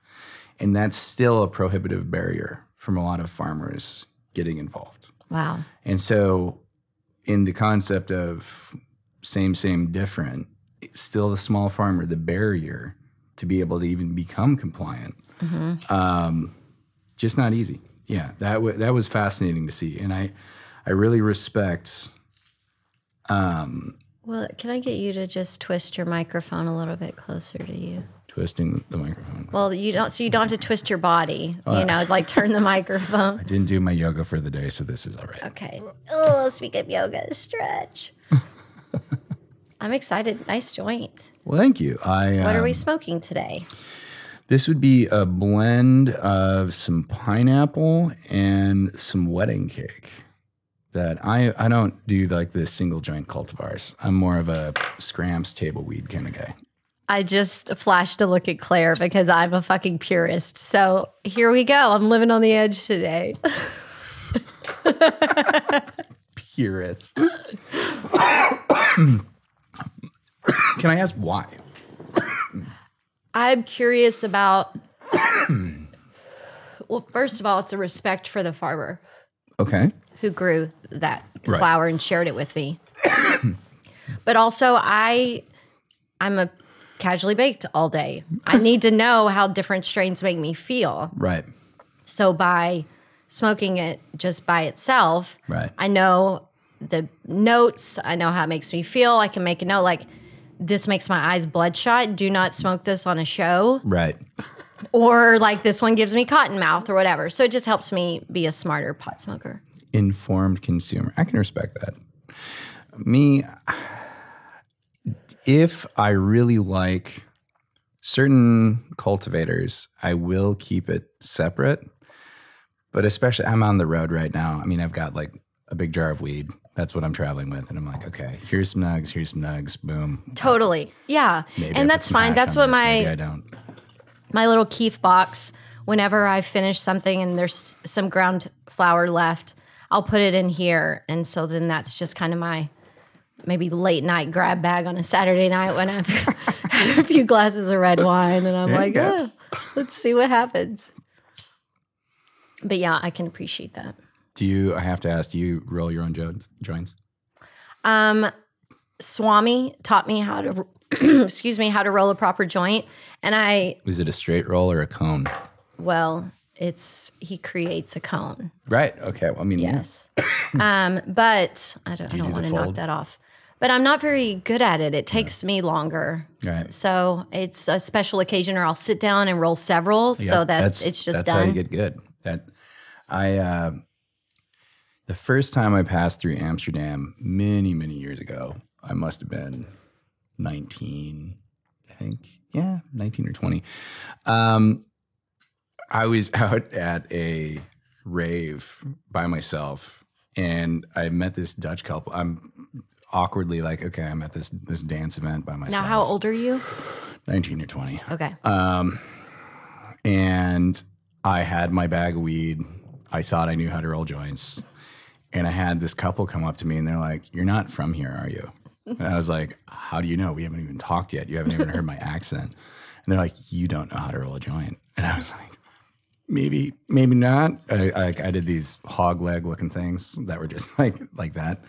And that's still a prohibitive barrier from a lot of farmers getting involved. Wow. And so in the concept of same, different, it's still the small farmer, the barrier to be able to even become compliant. Mm-hmm. Just not easy. Yeah, that was fascinating to see. And I really respect. Well, can I get you to just twist your microphone a little bit closer to you? Twisting the microphone. Well, you don't have to twist your body, like turn the microphone. I didn't do my yoga for the day, so this is all right. Okay. Oh, speak of yoga, stretch. I'm excited. Nice joint. Well, thank you. What are we smoking today? This would be a blend of some pineapple and some wedding cake. That I don't do like the single joint cultivars. I'm more of a scramps table weed kind of guy. I just flashed a look at Claire because I'm a fucking purist. So here we go. I'm living on the edge today. Purist. Can I ask why? I'm curious about, well, first of all, it's a respect for the farmer Okay. who grew that flower and shared it with me. But also, I'm a casually baked all day. I need to know how different strains make me feel. Right. So by smoking it just by itself, Right. I know the notes. I know how it makes me feel. I can make a note like this makes my eyes bloodshot. Do not smoke this on a show. Right. Or like this one gives me cotton mouth or whatever. So it just helps me be a smarter pot smoker. Informed consumer. I can respect that. Me, if I really like certain cultivators, I will keep it separate. But especially, I'm on the road right now. I mean, I've got like a big jar of weed. That's what I'm traveling with. And I'm like, okay, here's some nugs, boom. Totally. Yeah. Maybe and I that's put some fine. hash That's on what this, maybe I don't. my little keef box, whenever I finish something and there's some ground flour left, I'll put it in here. And so then that's just kind of my maybe late night grab bag on a Saturday night when I've had a few glasses of red wine and I'm There you like, go. let's see what happens. But yeah, I can appreciate that. I have to ask, do you roll your own joints? Swami taught me how to, how to roll a proper joint. And Is it a straight roll or a cone? he creates a cone. Right. Okay. Well, I mean, Yes. But I don't do want the to knock fold? that off. But I'm not very good at it. It takes me longer. Right. So it's a special occasion or I'll sit down and roll several so that it's just that's done. how you get good. The first time I passed through Amsterdam many, many years ago, I must have been 19, I think. Yeah, 19 or 20. I was out at a rave by myself and I met this Dutch couple. I'm awkwardly like, okay, I'm at this dance event by myself. Now, how old are you? 19 or 20. Okay. And I had my bag of weed. I thought I knew how to roll joints. And I had this couple come up to me and they're like, "You're not from here, are you?" And I was like, "How do you know? We haven't even talked yet. You haven't even heard my accent." And they're like, "You don't know how to roll a joint." And I was like, maybe not. I did these hog leg looking things that were just like that.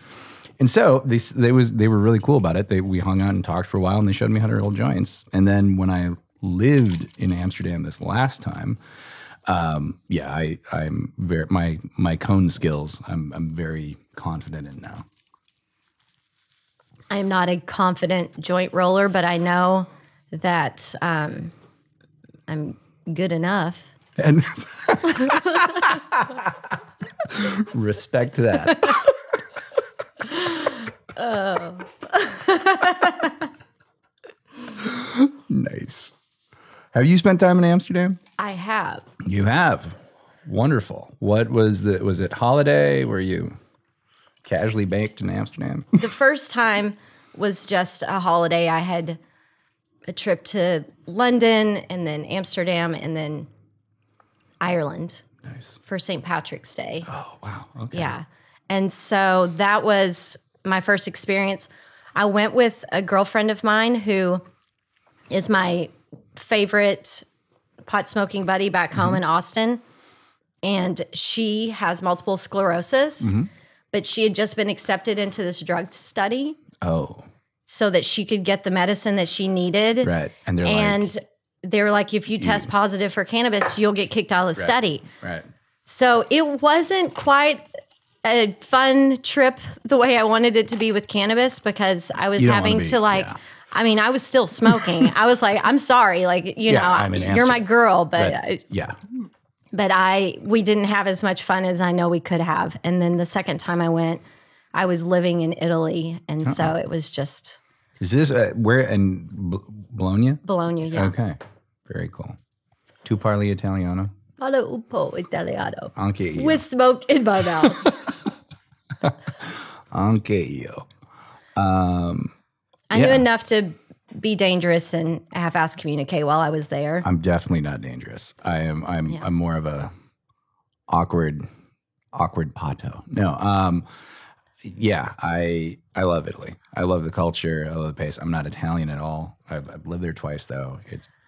And so they were really cool about it. We hung out and talked for a while and they showed me how to roll joints. And then when I lived in Amsterdam this last time, I'm very my cone skills. I'm very confident in now. I am not a confident joint roller, but I know that I'm good enough. And respect to that. Nice. Have you spent time in Amsterdam? I have. You have. Wonderful. What was it holiday? Were you casually baked in Amsterdam? The first time was just a holiday. I had a trip to London and then Amsterdam and then Ireland. Nice. For St. Patrick's Day. Oh, wow. Okay. Yeah. And so that was my first experience. I went with a girlfriend of mine who is my favorite pot smoking buddy back home in Austin. And she has multiple sclerosis, but she had just been accepted into this drug study. Oh. So that she could get the medicine that she needed. Right. And they were like, if you test positive for cannabis, you'll get kicked out of the study. Right. So it wasn't quite a fun trip the way I wanted it to be with cannabis because I was having to I mean, I was still smoking. I was like, I'm sorry. Like, you're my girl, but we didn't have as much fun as I know we could have. And then the second time I went, I was living in Italy. And so it was just. Is this where in Bologna? Bologna, yeah. Okay. Very cool. Tu parli Italiano? Parlo un po' italiano. Anche io. With smoke in my mouth. Anche io. I knew enough to be dangerous and half-ass communicate while I was there. I'm definitely not dangerous. I'm more of a awkward pato. No. I love Italy. I love the culture. I love the pace. I'm not Italian at all. I've lived there twice though.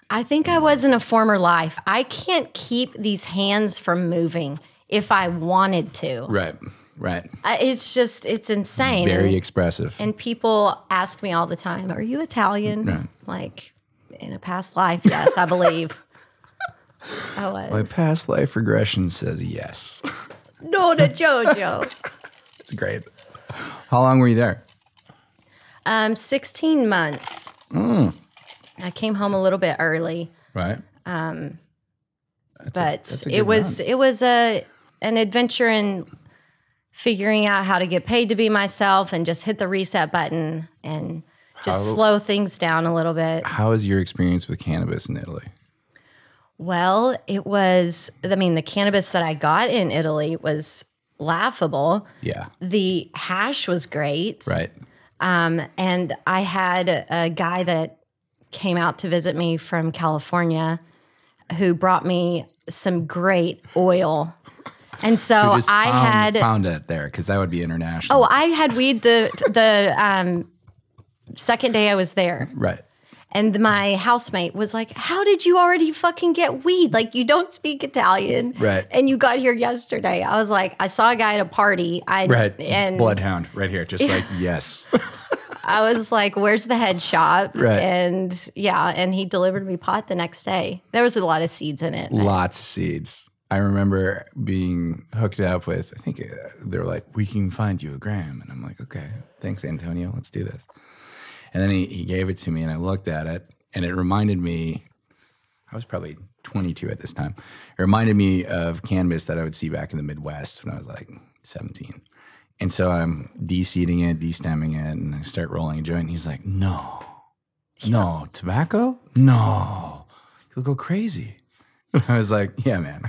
I think I was in a former life. I can't keep these hands from moving if I wanted to. Right. It's insane. Very expressive. And people ask me all the time, "Are you Italian?" Right. Like, in a past life, yes, I believe I was. My past life regression says yes. No, the Jojo. It's great. How long were you there? 16 months. I came home a little bit early, Right. but it was an adventure in figuring out how to get paid to be myself and just hit the reset button and just slow things down a little bit. How was your experience with cannabis in Italy? Well, it was, the cannabis that I got in Italy was laughable. Yeah. The hash was great. Right. And I had a guy that came out to visit me from California who brought me some great oil. And so I found it there because that would be international. Oh, I had weed the second day I was there. Right. And my housemate was like, how did you already fucking get weed? Like, you don't speak Italian. Right. And you got here yesterday. I was like, I saw a guy at a party. Right. And Bloodhound right here. Just like, yes. I was like, where's the head shop? Right. And yeah, and he delivered me pot the next day. There was a lot of seeds in it. Lots of seeds. I remember being hooked up with, I think they were like, we can find you a gram. And I'm like, okay, thanks, Antonio. Let's do this. And then he gave it to me and I looked at it and it reminded me, I was probably 22 at this time. It reminded me of cannabis that I would see back in the Midwest when I was like 17. And so I'm de-seeding it, de-stemming it, and I start rolling a joint. And he's like, no, tobacco? No, you'll go crazy. And I was like, yeah, man.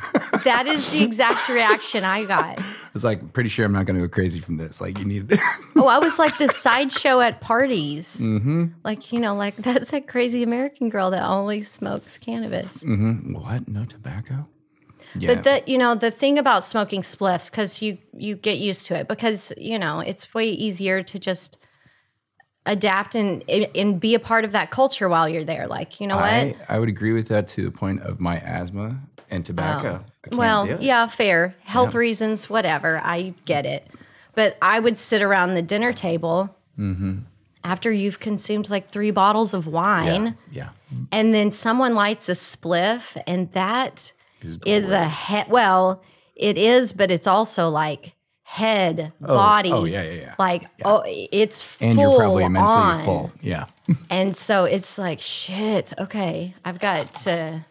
That is the exact reaction I got. I was like, pretty sure I'm not going to go crazy from this. Like, you need it. Oh, I was like the sideshow at parties. Mm-hmm. Like, like that's that crazy American girl that only smokes cannabis. Mm-hmm. What? No tobacco? Yeah. But the thing about smoking spliffs, because you get used to it, because, it's way easier to just adapt and be a part of that culture while you're there. Like, what? I would agree with that to the point of my asthma and tobacco. I can't do it. Yeah, fair. Health reasons, whatever. I get it. But I would sit around the dinner table after you've consumed like 3 bottles of wine. Yeah. And then someone lights a spliff, and that is a head. Well, it is, but it's also like head, body. Oh, yeah. Like, it's full And you're probably immensely on. full. Yeah. And so it's like, shit, okay, I've got to,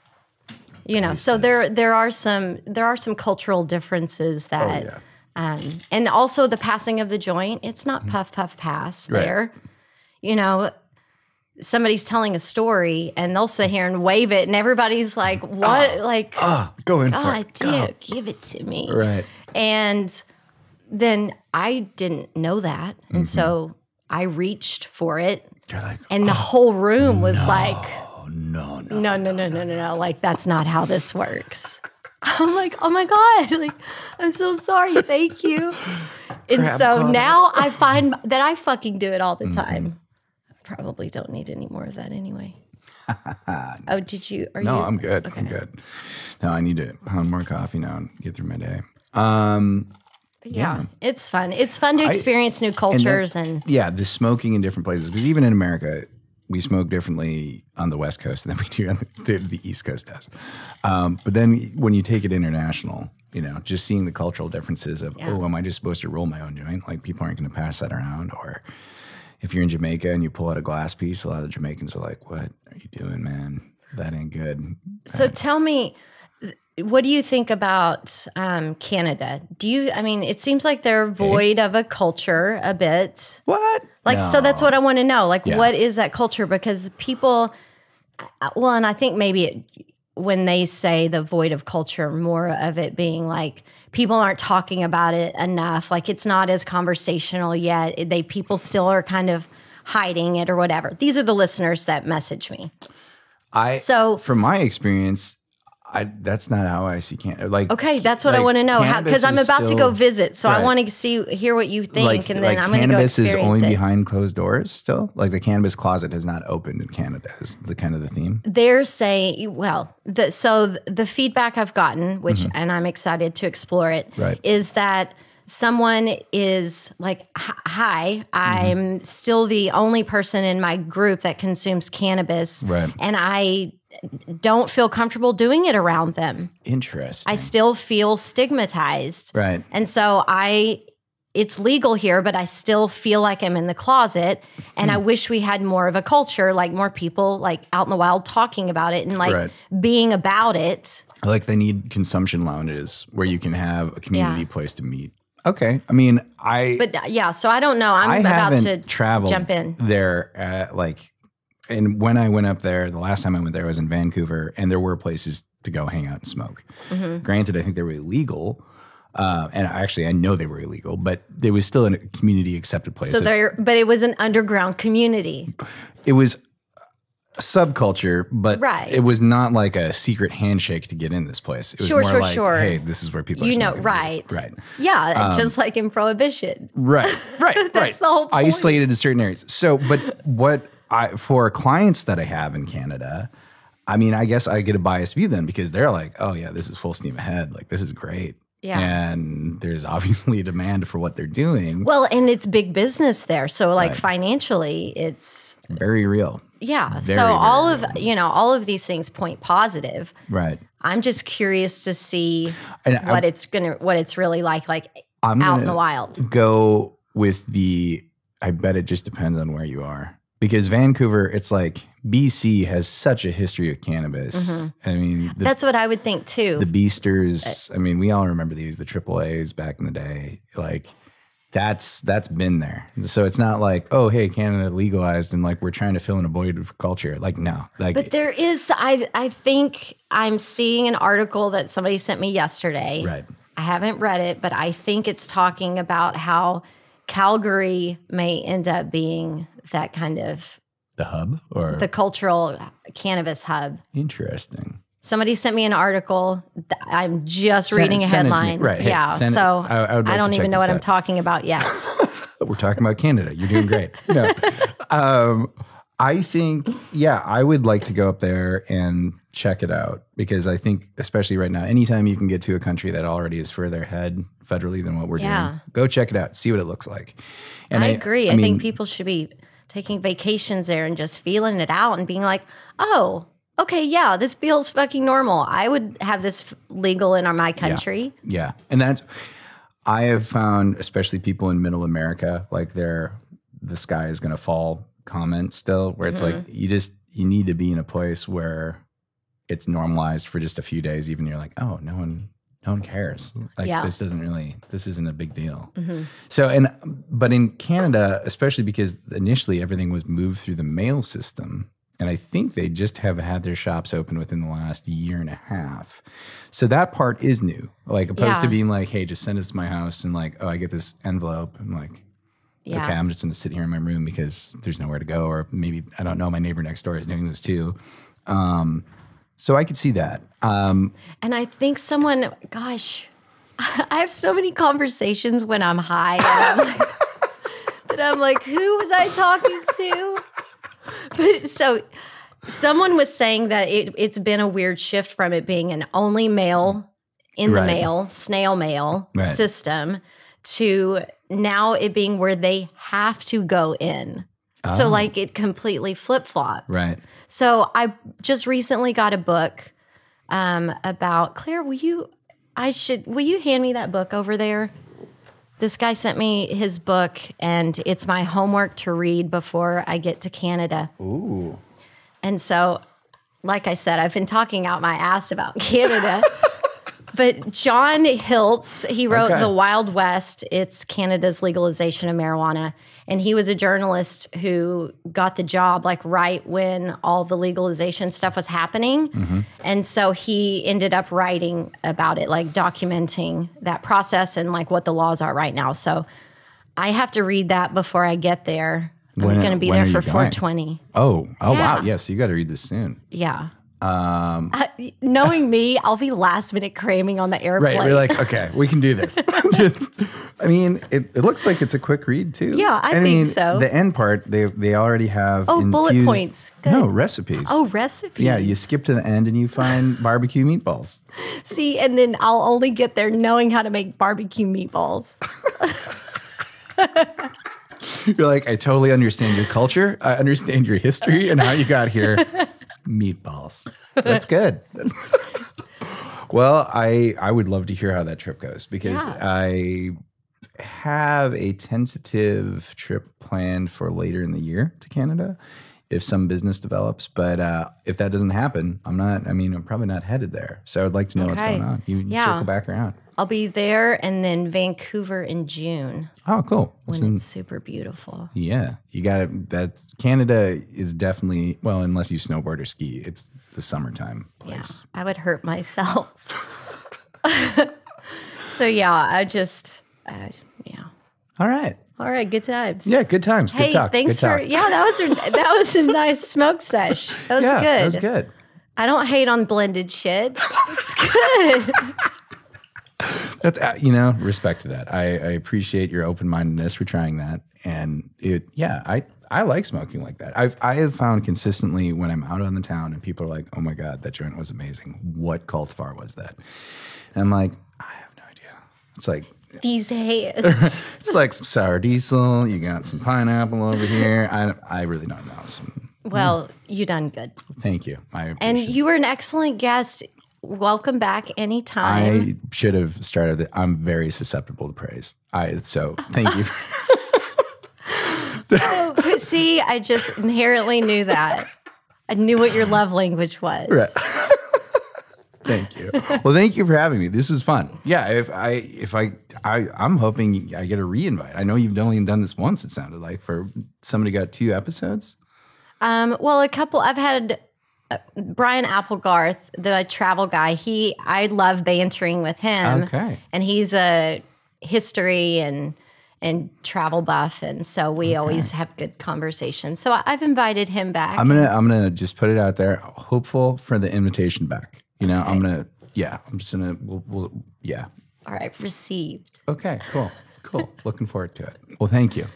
so there are some cultural differences that, and also the passing of the joint, it's not puff, puff, pass there. Somebody's telling a story and they'll sit here and wave it and everybody's like, what? Go in for God it. damn, give it to me. Right. And then I didn't know that. And so I reached for it. You're like, and the whole room was like, no. Like, that's not how this works. I'm like, oh my God. Like, I'm so sorry. Thank you. And so now I find that I fucking do it all the time. I probably don't need any more of that anyway. Oh, did you? No, you? I'm good. Okay. I'm good. No, I need to pound more coffee now and get through my day. Yeah, it's fun. It's fun to experience new cultures and the smoking in different places. Because even in America, we smoke differently on the West Coast than we do on the East Coast does. But then when you take it international, just seeing the cultural differences of, am I just supposed to roll my own joint? Like, people aren't going to pass that around. Or if you're in Jamaica and you pull out a glass piece, a lot of Jamaicans are like, what are you doing, man? That ain't good. So tell me, what do you think about Canada? It seems like they're void of a culture a bit. What? So that's what I want to know. Like, what is that culture? Because people, and I think maybe when they say the void of culture, more of it being like people aren't talking about it enough. Like, it's not as conversational yet. People still are kind of hiding it or whatever. These are the listeners that message me. From my experience, that's not how I see Canada. Like, okay, that's what I want to know. Because I'm about to go visit, so I want to hear what you think, and then I'm going to go experience it. Cannabis is only behind closed doors still? Like, the cannabis closet has not opened in Canada is the kind of the theme? They're saying, the feedback I've gotten, which, and I'm excited to explore it, is that someone is like, hi, I'm still the only person in my group that consumes cannabis, and I don't feel comfortable doing it around them. Interesting. I still feel stigmatized. Right. And so it's legal here, but I still feel like I'm in the closet. And I wish we had more of a culture, like more people like out in the wild talking about it and like Right. being about it. Like they need consumption lounges where you can have a community place to meet. Okay. I mean, But yeah, so I don't know. I'm I about haven't to traveled jump in. there and when I went up there, the last time I went there I was in Vancouver, and there were places to go hang out and smoke. Mm-hmm. Granted, I think they were illegal. And actually, I know they were illegal, but there was still a community accepted place. So but it was an underground community. It was a subculture, but Right. it was not like a secret handshake to get in this place. It was Sure, more sure, like, sure. hey, this is where people are You know, smoking right. weed. Right. Yeah, just like in Prohibition. Right. That's the whole point. Isolated in certain areas. So, but for clients that I have in Canada, I mean, I guess I get a biased view then because they're like, oh yeah, this is full steam ahead. Like this is great. Yeah. And there's obviously a demand for what they're doing. Well, and it's big business there. So like Right. financially, it's Very real. yeah. Very, So all very of all of these things point positive. Right. I'm just curious to see And what it's really like I'm out in gonna the wild. Go with I bet it just depends on where you are. Because Vancouver, it's like BC has such a history of cannabis. I mean, That's what I would think too. the Beasters, I mean, we all remember these, the AAAs back in the day. Like that's been there. So it's not like, oh, hey, Canada legalized and like we're trying to fill in a void of culture. Like, no. Like, But there is, I think I'm seeing an article that somebody sent me yesterday. right. I haven't read it, but I think it's talking about how Calgary may end up being that kind of The hub or the cultural cannabis hub. interesting. Somebody sent me an article. I'm just reading a send it to me. headline. Right. Hey, Yeah. send it. So I would like I don't to even check know what this I'm out. talking about yet. We're talking about Canada. You're doing great. No. I think, yeah, I would like to go up there and check it out because I think, especially right now, anytime you can get to a country that already is further ahead federally than what we're doing, go check it out, see what it looks like. And I agree. I mean, think people should be taking vacations there and just feeling it out and being like, oh, okay, yeah, this feels fucking normal. I would have this legal in my country. Yeah. And I have found, especially people in middle America, like the sky is going to fall comment still, where it's like, you need to be in a place where it's normalized for just a few days. Even you're like, oh, no one cares. Like this isn't a big deal. So, but in Canada, especially because initially everything was moved through the mail system, and I think they just have had their shops open within the last year and a half. So that part is new, like opposed to being like, hey, just send it to my house and like, oh, I get this envelope. I'm like, okay, I'm just going to sit here in my room because there's nowhere to go. Or maybe, I don't know, my neighbor next door is doing this too. So I could see that. And I think someone, gosh, I have so many conversations when I'm high. And I'm like, who was I talking to? But so someone was saying that it's been a weird shift from it being an only mail in the mail, snail mail system to now it being where they have to go in. So like it completely flip-flopped. Right. So I just recently got a book about Claire, will you hand me that book over there? This guy sent me his book and it's my homework to read before I get to Canada. Ooh. And so, like I said, I've been talking out my ass about Canada. But John Hiltz, he wrote The Wild West. It's Canada's legalization of marijuana. And he was a journalist who got the job like right when all the legalization stuff was happening. And so he ended up writing about it, like documenting that process and like what the laws are right now. So I have to read that before I get there. I'm going to be there for 420. Oh, wow. Yes, you got to read this soon. Yeah. Knowing me, I'll be last minute cramming on the airplane. Right. We're like, okay, we can do this. It looks like it's a quick read too. Yeah, I think so. The end part, they already have bullet points. Good. No, recipes. Oh, recipes. Yeah, you skip to the end and you find barbecue meatballs. See, and then I'll only get there knowing how to make barbecue meatballs. You're like, I totally understand your culture. I understand your history and how you got here. Meatballs. That's good. Well, I would love to hear how that trip goes because I have a tentative trip planned for later in the year to Canada if some business develops. But if that doesn't happen, I'm probably not headed there. So I would like to know what's going on. You can circle back around. I'll be there and then Vancouver in June. Oh, cool. When it's super beautiful. Yeah. You got it. That's Canada is definitely, well, unless you snowboard or ski, it's the summertime place. Yeah, I would hurt myself. So yeah, All right. All right, good times. Yeah, good times. Good talk. Thanks good talk. that was a nice smoke sesh. That was good. That was good. I don't hate on blended shit. It's good. That's respect to that. I appreciate your open-mindedness for trying that, and I like smoking like that. I have found consistently when I'm out on the town and people are like, "Oh my god, that joint was amazing. What cultivar was that?" And I'm like, I have no idea. It's like these hands. It's like some sour diesel. You got some pineapple over here. I really don't know. Well, you done good. Thank you. I appreciate and it. you were an excellent guest. Welcome back anytime. I should have started it. I'm very susceptible to praise. So thank you. See, I just inherently knew that. I knew what your love language was. Right. Thank you. Well, thank you for having me. This was fun. Yeah, I'm hoping I get a re-invite. I know you've only done this once, it sounded like, for somebody got 2 episodes. Well, a couple. I've had Brian Applegarth, the travel guy. I love bantering with him. Okay. And he's a history and travel buff, and so we always have good conversations. So I've invited him back. I'm gonna just put it out there. Hopeful for the invitation back. Okay. I'm just gonna. We'll. All right, received. Okay. Cool. Looking forward to it. Well, thank you.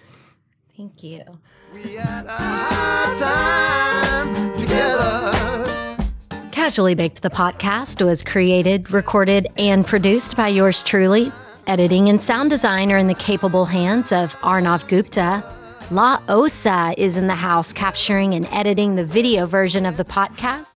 Thank you. We had a high time together. Casually Baked, the podcast, was created, recorded, and produced by yours truly. Editing and sound design are in the capable hands of Arnav Gupta. La Osa is in the house capturing and editing the video version of the podcast.